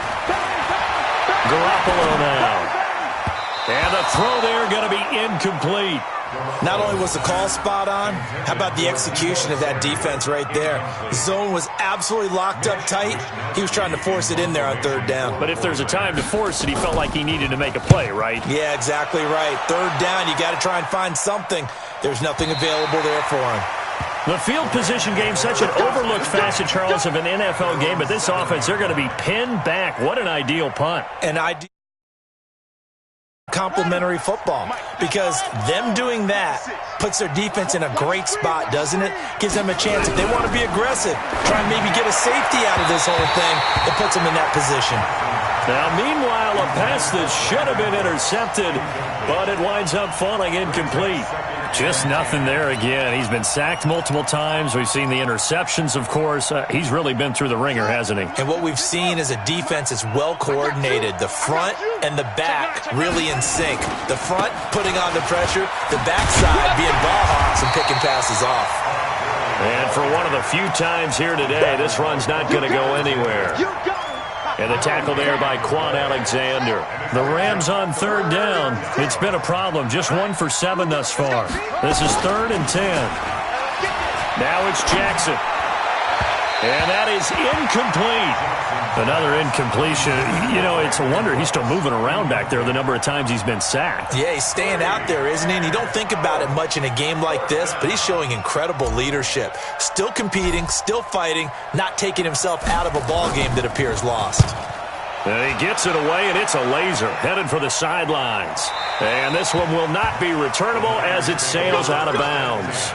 Garoppolo now. And the throw there going to be incomplete. Not only was the call spot on, how about the execution of that defense right there? The zone was absolutely locked up tight. He was trying to force it in there on third down. But if there's a time to force it, he felt like he needed to make a play, right? Yeah, exactly right. Third down, you got to try and find something. There's nothing available there for him. The field position game, such an overlooked facet, Charles, of an NFL game, but this offense, they're going to be pinned back. What an ideal punt. An ideal complementary football, because them doing that puts their defense in a great spot, doesn't it? Gives them a chance. If they want to be aggressive, try and maybe get a safety out of this whole thing, it puts them in that position. Now, meanwhile, a pass that should have been intercepted, but it winds up falling incomplete. Just nothing there again. He's been sacked multiple times. We've seen the interceptions, of course. He's really been through the ringer, hasn't he? And what we've seen is a defense that's well coordinated. The front and the back really in sync. The front putting on the pressure, the backside being ball hawks and picking passes off. And for one of the few times here today, this run's not going to go anywhere. And the tackle there by Quan Alexander. The Rams on third down. It's been a problem. Just 1 for 7 thus far. This is 3rd and 10. Now it's Jackson. And that is incomplete. Another incompletion. You know, it's a wonder he's still moving around back there the number of times he's been sacked. Yeah, he's staying out there, isn't he? And you don't think about it much in a game like this, but he's showing incredible leadership. Still competing, still fighting, not taking himself out of a ball game that appears lost. And he gets it away, and it's a laser headed for the sidelines. And this one will not be returnable as it sails out of bounds.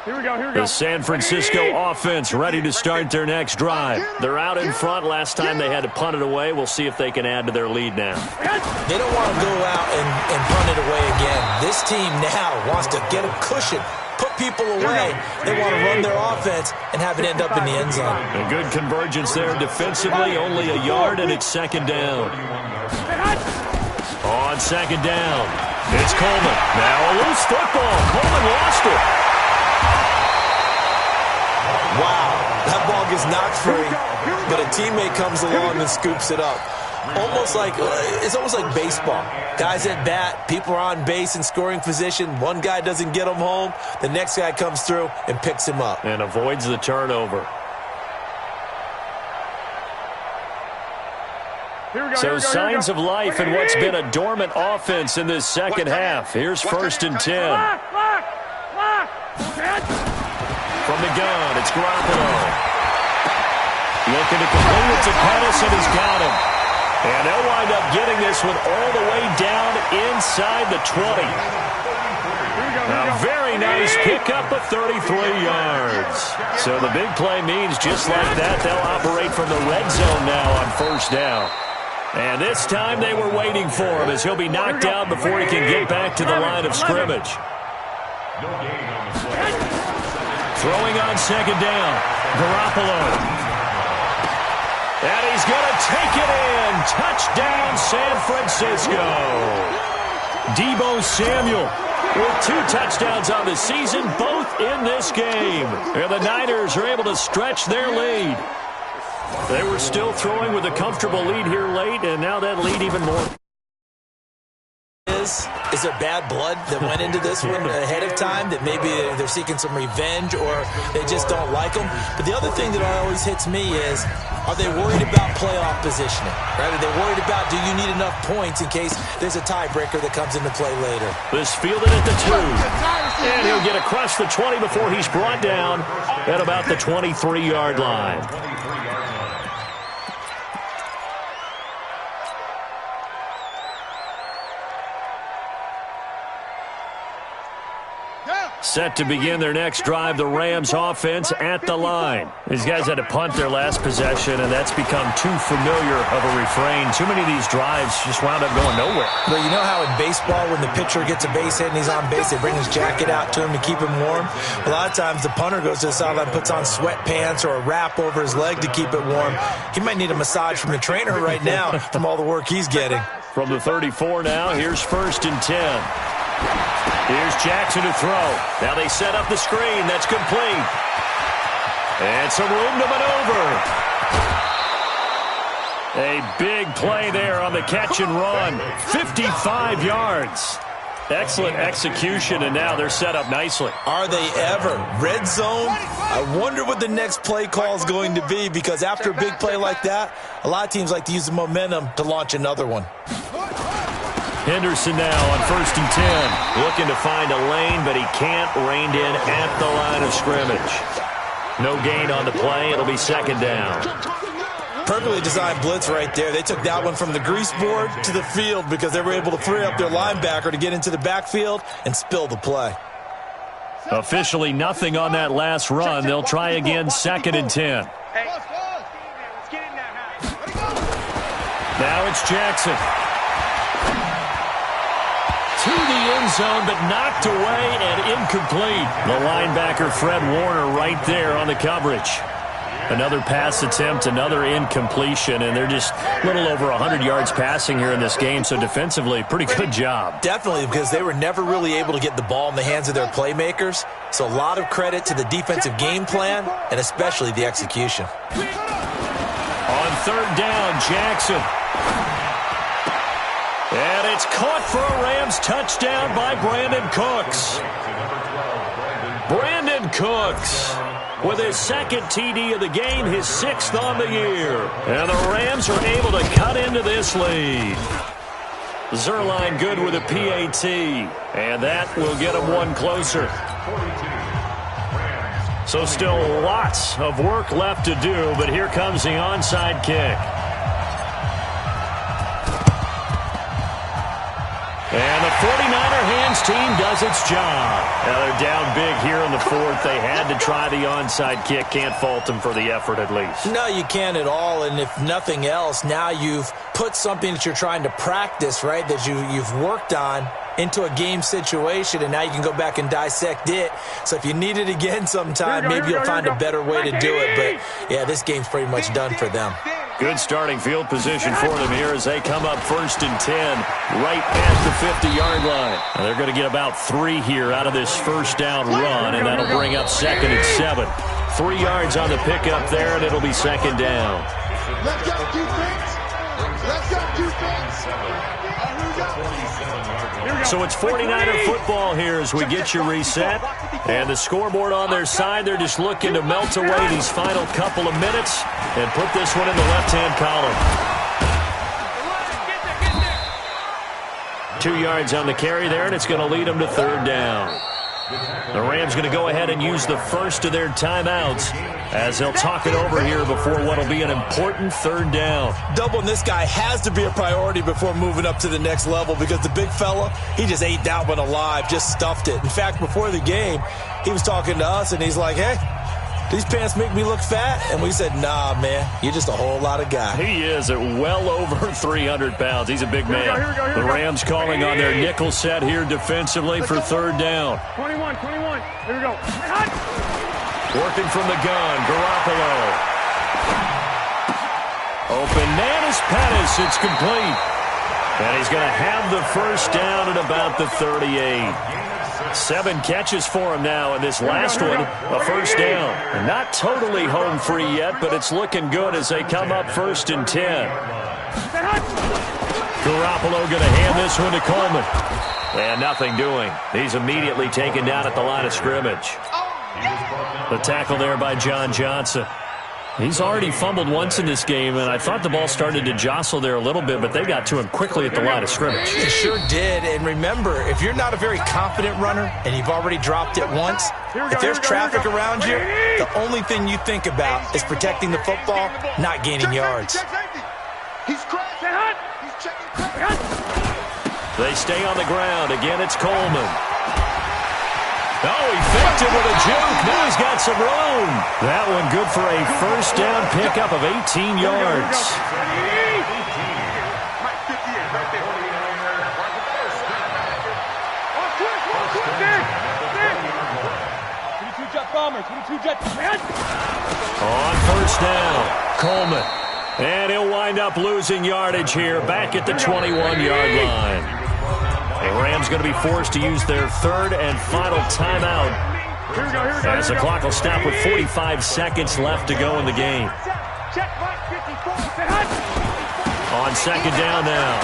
Here we go. The San Francisco offense ready to start their next drive. They're out in front. Last time they had to punt it away. We'll see if they can add to their lead now. They don't want to go out and punt it away again. This team now wants to get a cushion, put people away. They want to run their offense and have it end up in the end zone. A good convergence there defensively. Only a yard, and it's 2nd down. On 2nd down, it's Coleman. Now a loose football. Coleman lost it. Wow, that ball gets knocked free, but a teammate comes along and scoops it up. It's almost like baseball. Guys at bat, people are on base in scoring position. One guy doesn't get him home. The next guy comes through and picks him up. And avoids the turnover. So signs of life in what's been a dormant offense in this second half. Here's 1st and 10. From the gun, it's Garoppolo. Looking to complete it to Pettis, and he's got him. And they'll wind up getting this one all the way down inside the 20. A very nice pickup of 33 yards. So the big play means just like that, they'll operate from the red zone now on 1st down. And this time they were waiting for him as he'll be knocked down before he can get back to the line of scrimmage. Throwing on 2nd down, Garoppolo. And he's going to take it in. Touchdown, San Francisco. Deebo Samuel with 2 touchdowns on the season, both in this game. And the Niners are able to stretch their lead. They were still throwing with a comfortable lead here late, and now that lead even more. Is there bad blood that went into this one ahead of time, that maybe they're seeking some revenge or they just don't like them? But the other thing that always hits me is, are they worried about playoff positioning? Right? Are they worried about, do you need enough points in case there's a tiebreaker that comes into play later? This fielded at the 2. And he'll get across the 20 before he's brought down at about the 23-yard line. Set to begin their next drive, the Rams offense at the line. These guys had to punt their last possession, and that's become too familiar of a refrain. Too many of these drives just wound up going nowhere. But you know how in baseball, when the pitcher gets a base hit and he's on base, they bring his jacket out to him to keep him warm? A lot of times the punter goes to the sideline, puts on sweatpants or a wrap over his leg to keep it warm. He might need a massage from the trainer right now from all the work he's getting. From the 34 now, here's 1st and 10. Here's Jackson to throw. Now they set up the screen. That's complete. And some room to maneuver. A big play there on the catch and run. 55 yards. Excellent execution, and now they're set up nicely. Are they ever? Red zone? I wonder what the next play call is going to be, because after a big play like that, a lot of teams like to use the momentum to launch another one. Henderson now on 1st and 10. Looking to find a lane, but he can't. Reined in at the line of scrimmage. No gain on the play. It'll be 2nd down. Perfectly designed blitz right there. They took that one from the grease board to the field because they were able to free up their linebacker to get into the backfield and spill the play. Officially nothing on that last run. They'll try again, 2nd and 10. Now it's Jackson. To the end zone, but knocked away and incomplete. The linebacker, Fred Warner, right there on the coverage. Another pass attempt, another incompletion, and they're just a little over 100 yards passing here in this game, so defensively, pretty good job. Definitely, because they were never really able to get the ball in the hands of their playmakers, so a lot of credit to the defensive game plan, and especially the execution. On 3rd down, Jackson. And it's caught for a Rams touchdown by Brandon Cooks. Brandon Cooks with his 2nd TD of the game, his 6th on the year. And the Rams are able to cut into this lead. Zerline good with a PAT. And that will get them one closer. So still lots of work left to do, but here comes the onside kick. And the 49er hands team does its job. Now they're down big here in the 4th. They had to try the onside kick. Can't fault them for the effort at least. No, you can't at all. And if nothing else, now you've put something that you're trying to practice, right, that you've worked on into a game situation, and now you can go back and dissect it. So if you need it again sometime, maybe you'll find a better way to do it. But, yeah, this game's pretty much done for them. Good starting field position for them here as they come up 1st and 10 right at the 50-yard line. Now they're going to get about 3 here out of this 1st down run, and that'll bring up 2nd and 7. 3 yards on the pickup there, and it'll be 2nd down. Let's go defense. Let's go defense. So it's 49er football here as we get you reset. And the scoreboard on their side, they're just looking to melt away these final couple of minutes and put this one in the left-hand column. 2 yards on the carry there, and it's going to lead them to 3rd down. The Rams going to go ahead and use the first of their timeouts as they'll talk it over here before what will be an important 3rd down. Doubling this guy has to be a priority before moving up to the next level, because the big fella, he just ate that one alive, just stuffed it. In fact, before the game, he was talking to us, and he's like, hey, these pants make me look fat? And we said, nah, man, you're just a whole lot of guy. He is at well over 300 pounds. He's a big man. The Rams calling on their nickel set here defensively for 3rd down. 21. Here we go. Working from the gun, Garoppolo. Open, Nanis Pettis, it's complete. And he's going to have the 1st down at about the 38. 7 catches for him now, and this last one, a 1st down. And not totally home free yet, but it's looking good as they come up 1st and 10. Garoppolo going to hand this one to Coleman. And nothing doing. He's immediately taken down at the line of scrimmage. The tackle there by John Johnson. He's already fumbled once in this game, and I thought the ball started to jostle there a little bit, but they got to him quickly at the line of scrimmage. It sure did, and remember, if you're not a very confident runner and you've already dropped it once, if there's traffic around you, the only thing you think about is protecting the football, not gaining yards. They stay on the ground. Again, it's Coleman. Oh, he faked it with a juke. Now he's got some room. That one good for a 1st down pickup of 18 yards. On 1st down, Coleman. And he'll wind up losing yardage here back at the 21-yard line. The Rams going to be forced to use their 3rd and final timeout As the clock will stop with 45 seconds left to go in the game. On second down now,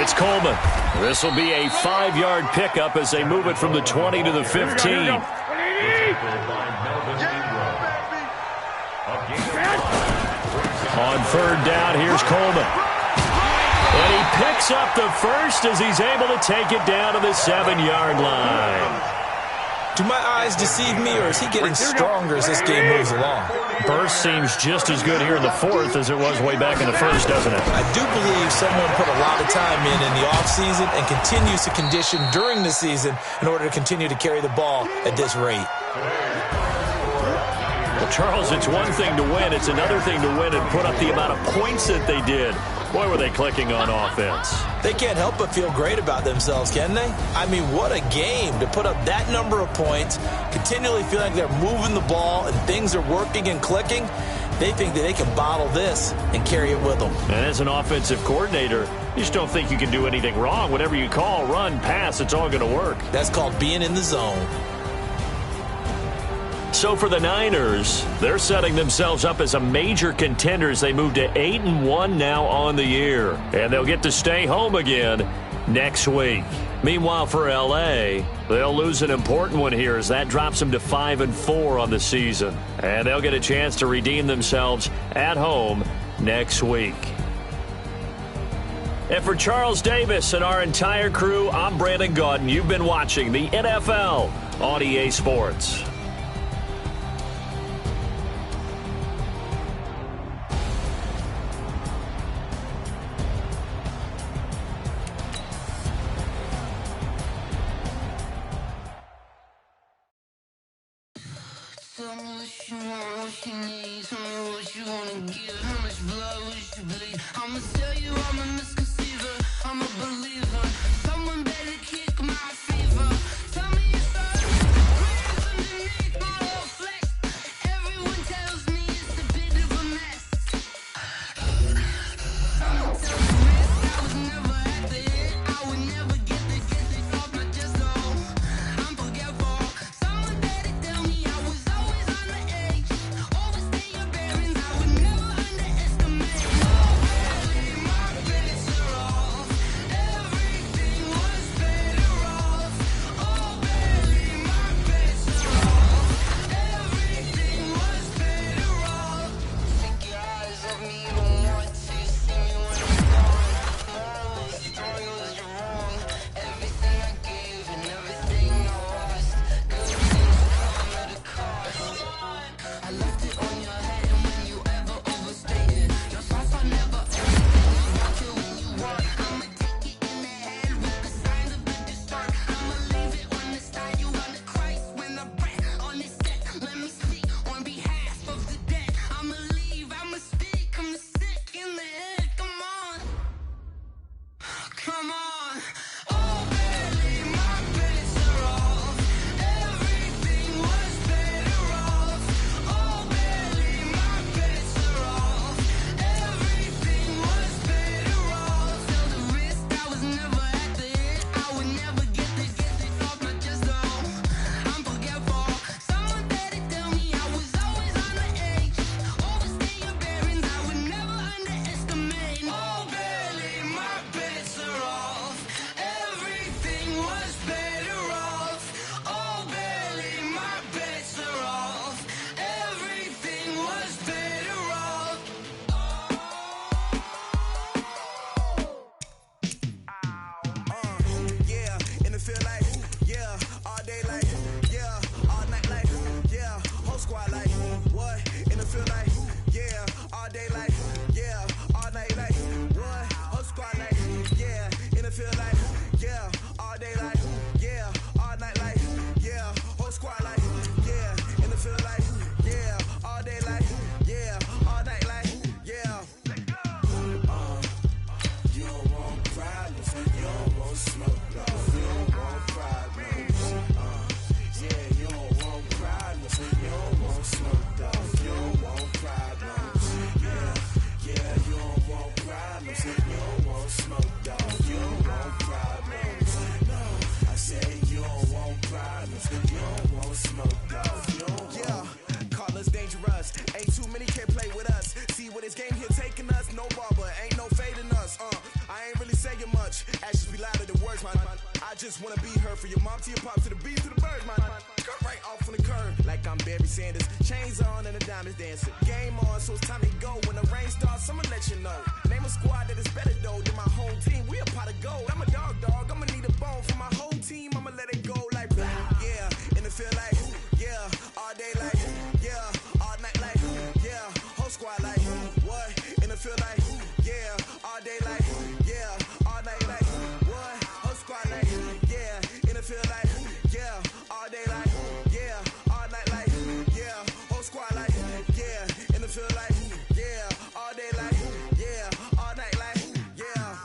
it's Coleman. This will be a 5-yard pickup as they move it from the 20 to the 15. On third down, here's Coleman. And he picks up the first as he's able to take it down to the 7-yard line. Do my eyes deceive me, or is he getting stronger as this game moves along? Burst seems just as good here in the fourth as it was way back in the first, doesn't it? I do believe someone put a lot of time in the offseason and continues to condition during the season in order to continue to carry the ball at this rate. Well, Charles, it's one thing to win. It's another thing to win and put up the amount of points that they did. Boy, were they clicking on offense. They can't help but feel great about themselves, can they? I mean, what a game to put up that number of points, continually feel like they're moving the ball and things are working and clicking. They think that they can bottle this and carry it with them. And as an offensive coordinator, you just don't think you can do anything wrong. Whatever you call, run, pass, it's all going to work. That's called being in the zone. So for the Niners, they're setting themselves up as a major contender as they move to 8-1 now on the year. And they'll get to stay home again next week. Meanwhile, for L.A., they'll lose an important one here as that drops them to 5-4 on the season. And they'll get a chance to redeem themselves at home next week. And for Charles Davis and our entire crew, I'm Brandon Gaudin. You've been watching the NFL on EA Sports. Tell me what you want, what you need. Tell me what you wanna give. How much blood would you bleed? I'ma tell you I'm a misconceiver. I'm a believer. Someone better kick my fever. Tell me if I breathe underneath my whole flesh. Everyone tells me it's a bit of a mess. I'm a terrorist. I was never at the hit. I would never get this off my chest. Oh, I'm forgetful. Someone better tell me I was always on the edge. Overstay your bearings. I would never underestimate. My bets are off. Every just wanna be her. For your mom to your pop to the beat to the bird, man. Cut right off on the curb, like I'm Barry Sanders. Chains on and the diamonds dancing. Game on, so it's time to go. When the rain starts, I'ma let you know. Name a squad that is better though than my home team. We a pot of gold. I'm a dog. I'ma need a bone for my whole team. I'ma let it go like blah. Yeah, and it feel like yeah, all day like yeah, all night like yeah, whole squad like what? And it feel like yeah, all day like yeah, all night like what? Whole squad like yeah, and it feel like yeah, all day like yeah, all night like yeah, whole squad like yeah, and it feel like yeah, all day like yeah, all night like yeah.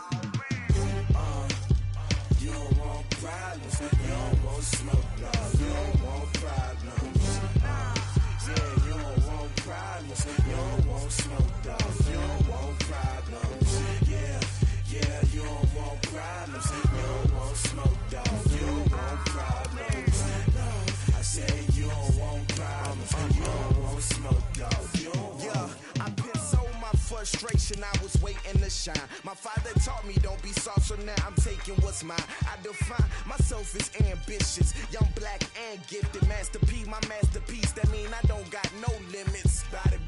You don't want problems, you don't want smoke, no, you don't want problems. Yeah, you don't want problems, you don't want smoke, dog, you don't want problems. Yeah, you don't want problems, you don't want smoke, dog, you don't want problems. No, I said you don't want problems, you don't want smoke, dog, you don't want. Yeah, I've been so my frustration, I was waiting to shine. My father taught me don't be soft, so now I'm taking what's mine. I define myself as ambitious, young, black, and gifted. Master P, my masterpiece, that mean I don't got no limits. Bout it,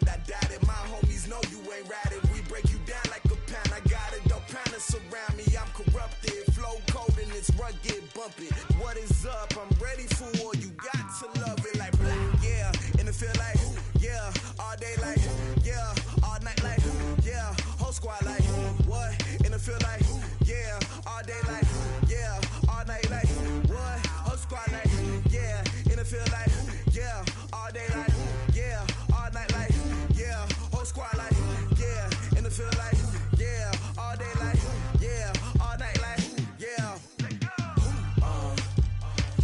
I doubt it. My homies know you ain't ratted. We break you down like a pound. I got it, don't pound it surround me. I'm corrupted, flow cold and it's rugged, bump it. What is up? I'm ready for war. You got to love it like black, yeah. And it feel like yeah, all day like yeah, all night like yeah, whole squad like what? And it feel like yeah, all day like yeah, all night like what? Whole squad like yeah, and it feel like yeah, all day like yeah, all night like yeah, whole squad like yeah, and it feel like yeah, all day like yeah, all night like yeah.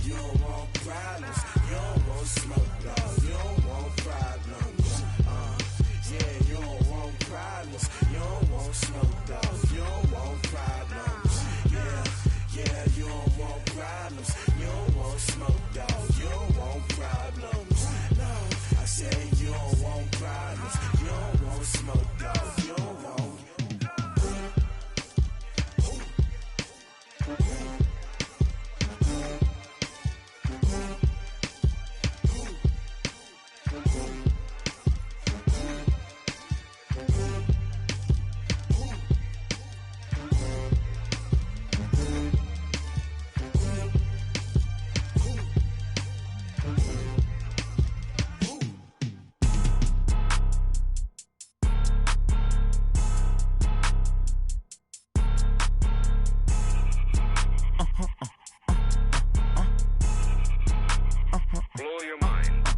You don't want problems, you don't want smoke, dog, you don't want problems. Yeah, you don't want problems, you don't want smoke, dog, you don't want problems. Yeah, you don't want problems, you don't want smoke, dog, you don't want problems. No, I said you don't want problems, you don't want smoke, dog, you don't want. Blow your mind.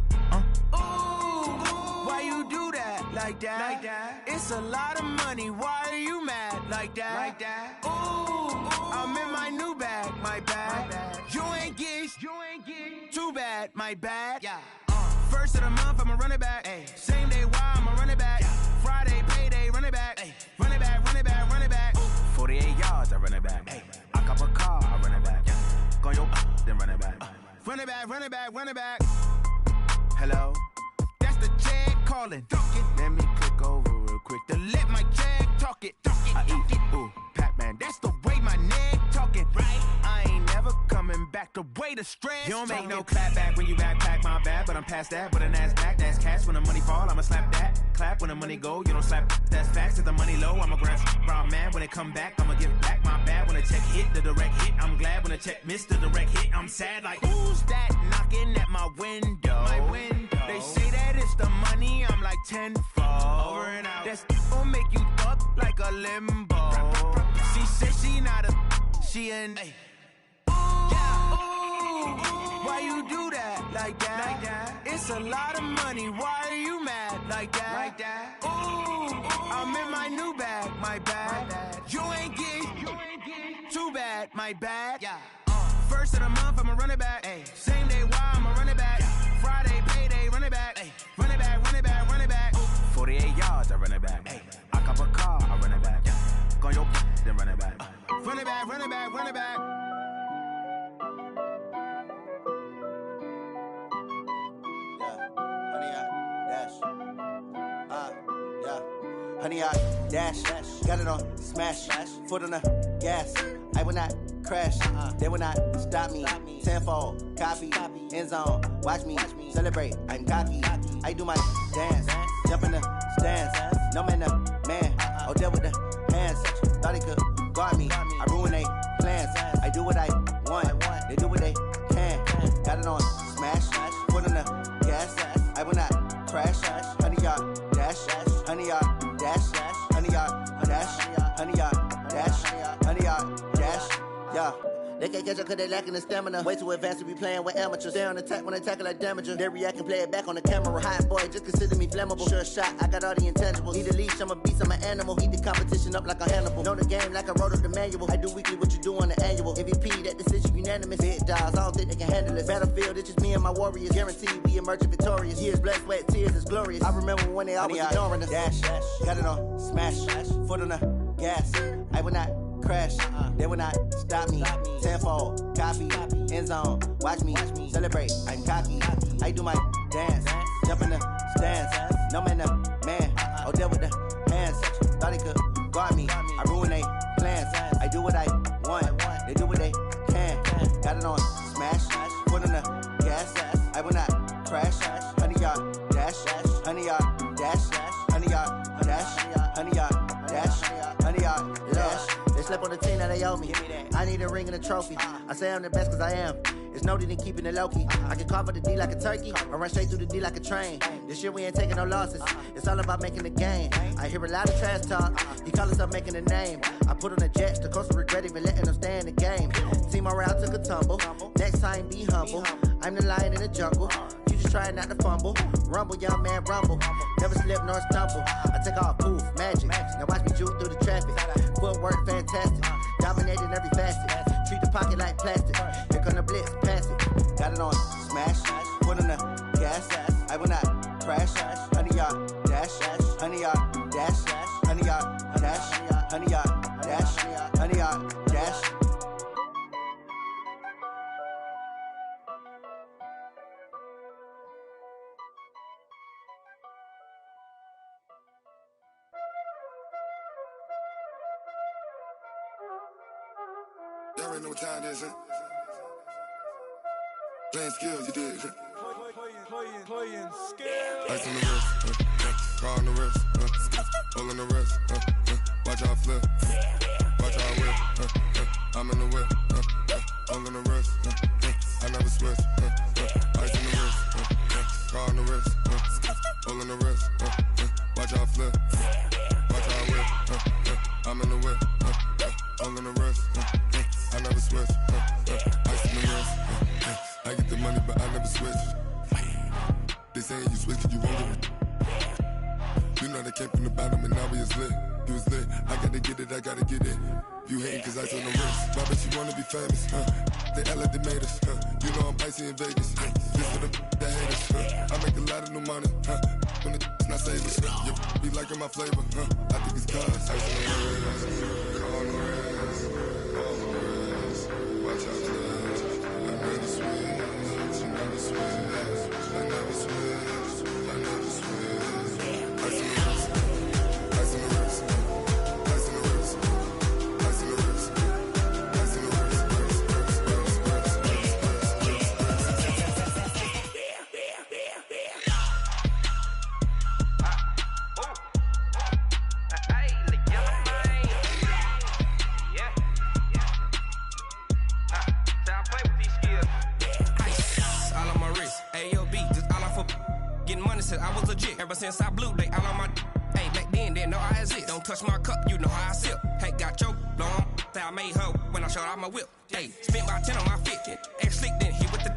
Why you do that? Like that? It's a lot of money. Why are you mad? Like that? Ooh, I'm in my new bag. My bad. You ain't get. Too bad. My bad. Yeah. First of the month, I'ma run it back. Ay. Same day, why I'ma run it back. Yeah. Friday, payday, run it back. Ay. Run it back, run it back, run it back. Ooh. 48 yards, I run it back. Ay. I cop a car, I run it back. Yeah. Go your then run it back. Run it back, run it back, run it back. Hello? That's the jag calling. Let me click over real quick to let my jag talk it. I eat it, ooh, Pac-Man. That's the way my neck talking. Right? I ain't never coming back the way the stress. You don't make no clap back when you backpack, my bad. But I'm past that with a NASDAQ. That's cash. When the money fall, I'ma slap that. Clap when the money go, you don't slap. That's facts. If the money low, I'ma grab brown man. When it come back, I'ma give back my bad. When the check hit, the direct hit. I'm glad when the check missed the direct hit. I'm sad like, who's that knocking at my window? My window. They say that it's the money, I'm like tenfold. Over and out. That's gon' make you up like a limbo. She said she not a, she an. Ooh, why you do that? Like that? It's a lot of money, why are you mad? Like that? Ooh, I'm in my new bag, my bad. You ain't get too bad, my bad. Yeah. First of the month, I'ma run it back. Ay. Same day, why I'ma run it back. Yeah. Friday, payday, run it back. Ay. Run it back, run it back, run it back. Ooh. 48 yards, I run it back. Ay. I cop a car, I run it back. Yeah. Go your then run it back. Run it back, run it back, run it back. Honey, I dash, got it on smash, foot on the gas. I will not crash. They will not stop me. Tenfold, copy, end zone. Watch me celebrate. I'm cocky. I do my dance, jump in the stands. No man, man. Oh, deal with the hands. Thought he could guard me. I ruin they plans. I do what I want. They do what they can. Got it on smash. Put on the gas. I will not crash. 100-yard dash. 100-yard dash. 100-yard dash. 100-yard dash. 100-yard dash. Yeah. They can't catch up cause they lacking the stamina. Way too advanced to be playing with amateurs. Stay on attack when they tackle like damager. They react and play it back on the camera. Hot boy, just consider me flammable. Sure shot, I got all the intangibles. Need a leash, I'm a beast, I'm an animal. Eat the competition up like a Hannibal. Know the game like I wrote up the manual. I do weekly what you do on the annual. MVP, that decision unanimous. Big dogs, I don't think they can handle it. Battlefield, it's just me and my warriors. Guaranteed we emerging victorious. Years, blood, sweat, tears, it's glorious. I remember when they always ignoring us. Dash, got it on smash. Foot on the gas. I will not crash. They will not stop me. Tenfold, copy, end zone. Watch me celebrate. I'm cocky. I do my dance, jump in the stands. No man, man. Oh, deal with the hands. Thought he could guard me. I ruin they plans. I do what I want. They do what they can. Got it on smash. Put on the gas. I will not crash. 100-yard dash. 100-yard dash. 100-yard dash. 100-yard dash. 100-yard dash. They slept on the team that they owe me. I need a ring and a trophy. I say I'm the best cause I am. It's noted in keeping it low-key. I can carve up the D like a turkey or run straight through the D like a train. This year we ain't taking no losses. It's all about making the game. I hear a lot of trash talk. He call himself making a name. I put on the Jets. The coach will regret even letting them stay in the game. Team morale took a tumble. Next time be humble. I'm the lion in the jungle. You just trying not to fumble. Rumble, young man, rumble. Never slip nor stumble. I take off, poof, magic. Now watch me juke through the traffic. Footwork fantastic. Dominating every facet. Treat the pocket like plastic. Here come the blitz, pass it. Got it on smash. Put on the gas. I will not crash. 100-yard dash. 100-yard dash. 100-yard dash. 100-yard dash. 100-yard dash. Y'all already know what time it is, huh? Playing skills, you did. Playing skills. Ice on the wrist, car on the wrist, hole on the wrist, watch how I flip, watch how I whip, I'm in the whip, hole on the wrist, I never switch, ice on the wrist, car on the wrist, hole on the wrist, watch how I flip, watch how I whip, I'm in the whip, hole on the wrist, I never switch, ice on the wrist, I get the money but I never switch. They saying you switch cause you won't get it. You know they came from the bottom and now we is lit. You was lit, I gotta get it, I gotta get it. You hating cause ice on the wrist. Why bet you wanna be famous, They act like they made us, You know I'm icy in Vegas, This for the that hate us, I make a lot of new money, When it's not savers, You be liking my flavor, I think it's cause ice on the wrist, on the wrist, on the wrist. Watch out, cuz I never switch, I never switch. I never switch, I never switch. Ice on the wrist, ice on the wrist, ice on the wrist, ice on the wrist, ice on the I was legit. Ever since I blew, they all on my hey, back then, didn't know I exist. Don't touch my cup, you know how I sip. Hey, got your long, say I made her when I showed out my whip. Hey, spent about 10 on my fit. Ex slick, then hit with the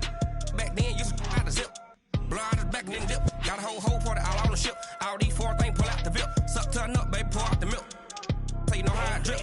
back then, used to out the zip. Blow out his back, then dip. Got a whole party all on the ship. All these four things, pull out the VIP. Suck to a nut, baby, pour out the milk. So you know how I drip.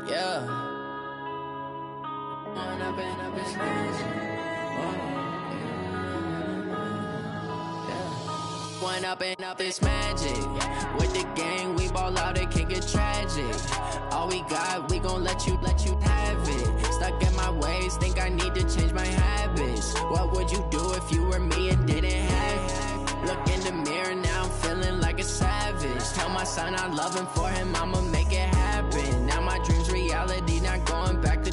Yeah. Went up this magic. Went up this magic. With the gang, we ball out, it can get tragic. All we got, we gon' let you have it. Stuck in my ways, think I need to change my habits. What would you do if you were me and didn't have it? Look in the mirror, now I'm feeling like a savage. Tell my son I love him, for him I'ma make it happen. Now my dream's reality, not going back to.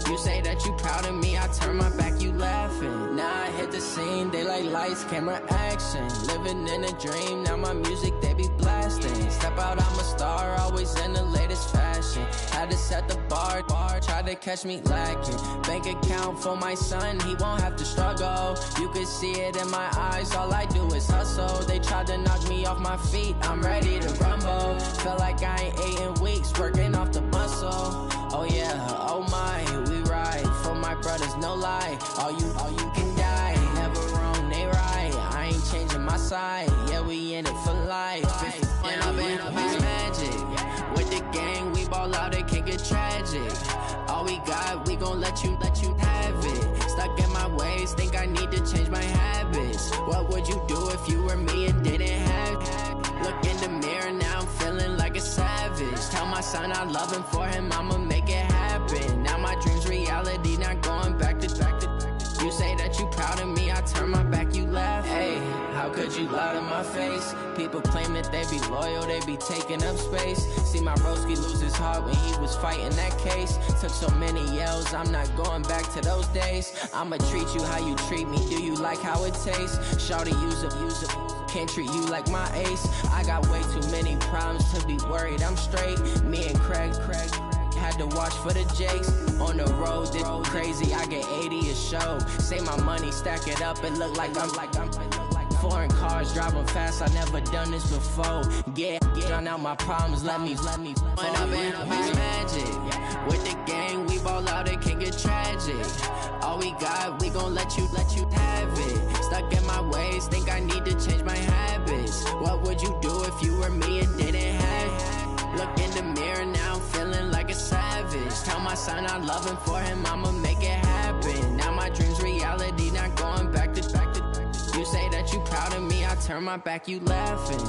You say that you proud of me, I turn my back, you laughing. Now I hit the scene, they like lights, camera, action. Living in a dream, now my music, they be blasting. Step out, I'm a star, always in the latest fashion. Had to set the bar, try to catch me lacking. Bank account for my son, he won't have to struggle. You can see it in my eyes, all I do is hustle. They tried to knock me off my feet, I'm ready to rumble. Feel like I ain't ate in weeks, working off the muscle. Oh yeah, oh my, we ride for my brothers, no lie. All you can die, never wrong, they right. I ain't changing my side, yeah, we in it for life. Went up this magic. With the gang, we ball out, it can get tragic. All we got, we gon' let you have it. Stuck in my ways, think I need to change my habits. What would you do if you were me and didn't have it? Look in the mirror, now I'm feeling like a savage. Tell my son I love him, for him I'ma make it happen. Now my dream's reality, not going back to. You say that you proud of me, I turn my back, you laugh. Hey, how could you lie to my face? People claim that they be loyal, they be taking up space. See my broski lose his heart when he was fighting that case. Took so many yells, I'm not going back to those days. I'ma treat you how you treat me, do you like how it tastes? Shawty, use it. Can't treat you like my ace. I got way too many problems to be worried, I'm straight. Me and Craig had to watch for the Jakes. On the road, this crazy, I get 80 a show. Say my money, stack it up, it look like I'm foreign cars, driving fast, I never done this before. Yeah, drown out my problems, let me. Went up this magic. With the gang, we ball out, it can get tragic. All we got, we gon' let you have it. Stuck in my ways, think I need to change my habits. What would you do if you were me and didn't have it? Look in the mirror, now I'm feeling like a savage. Tell my son I love him, for him I'ma make it happen. Now my dream's reality, not going back to. You say that you proud of me, I turn my back, you laughing.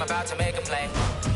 I'm about to make a play.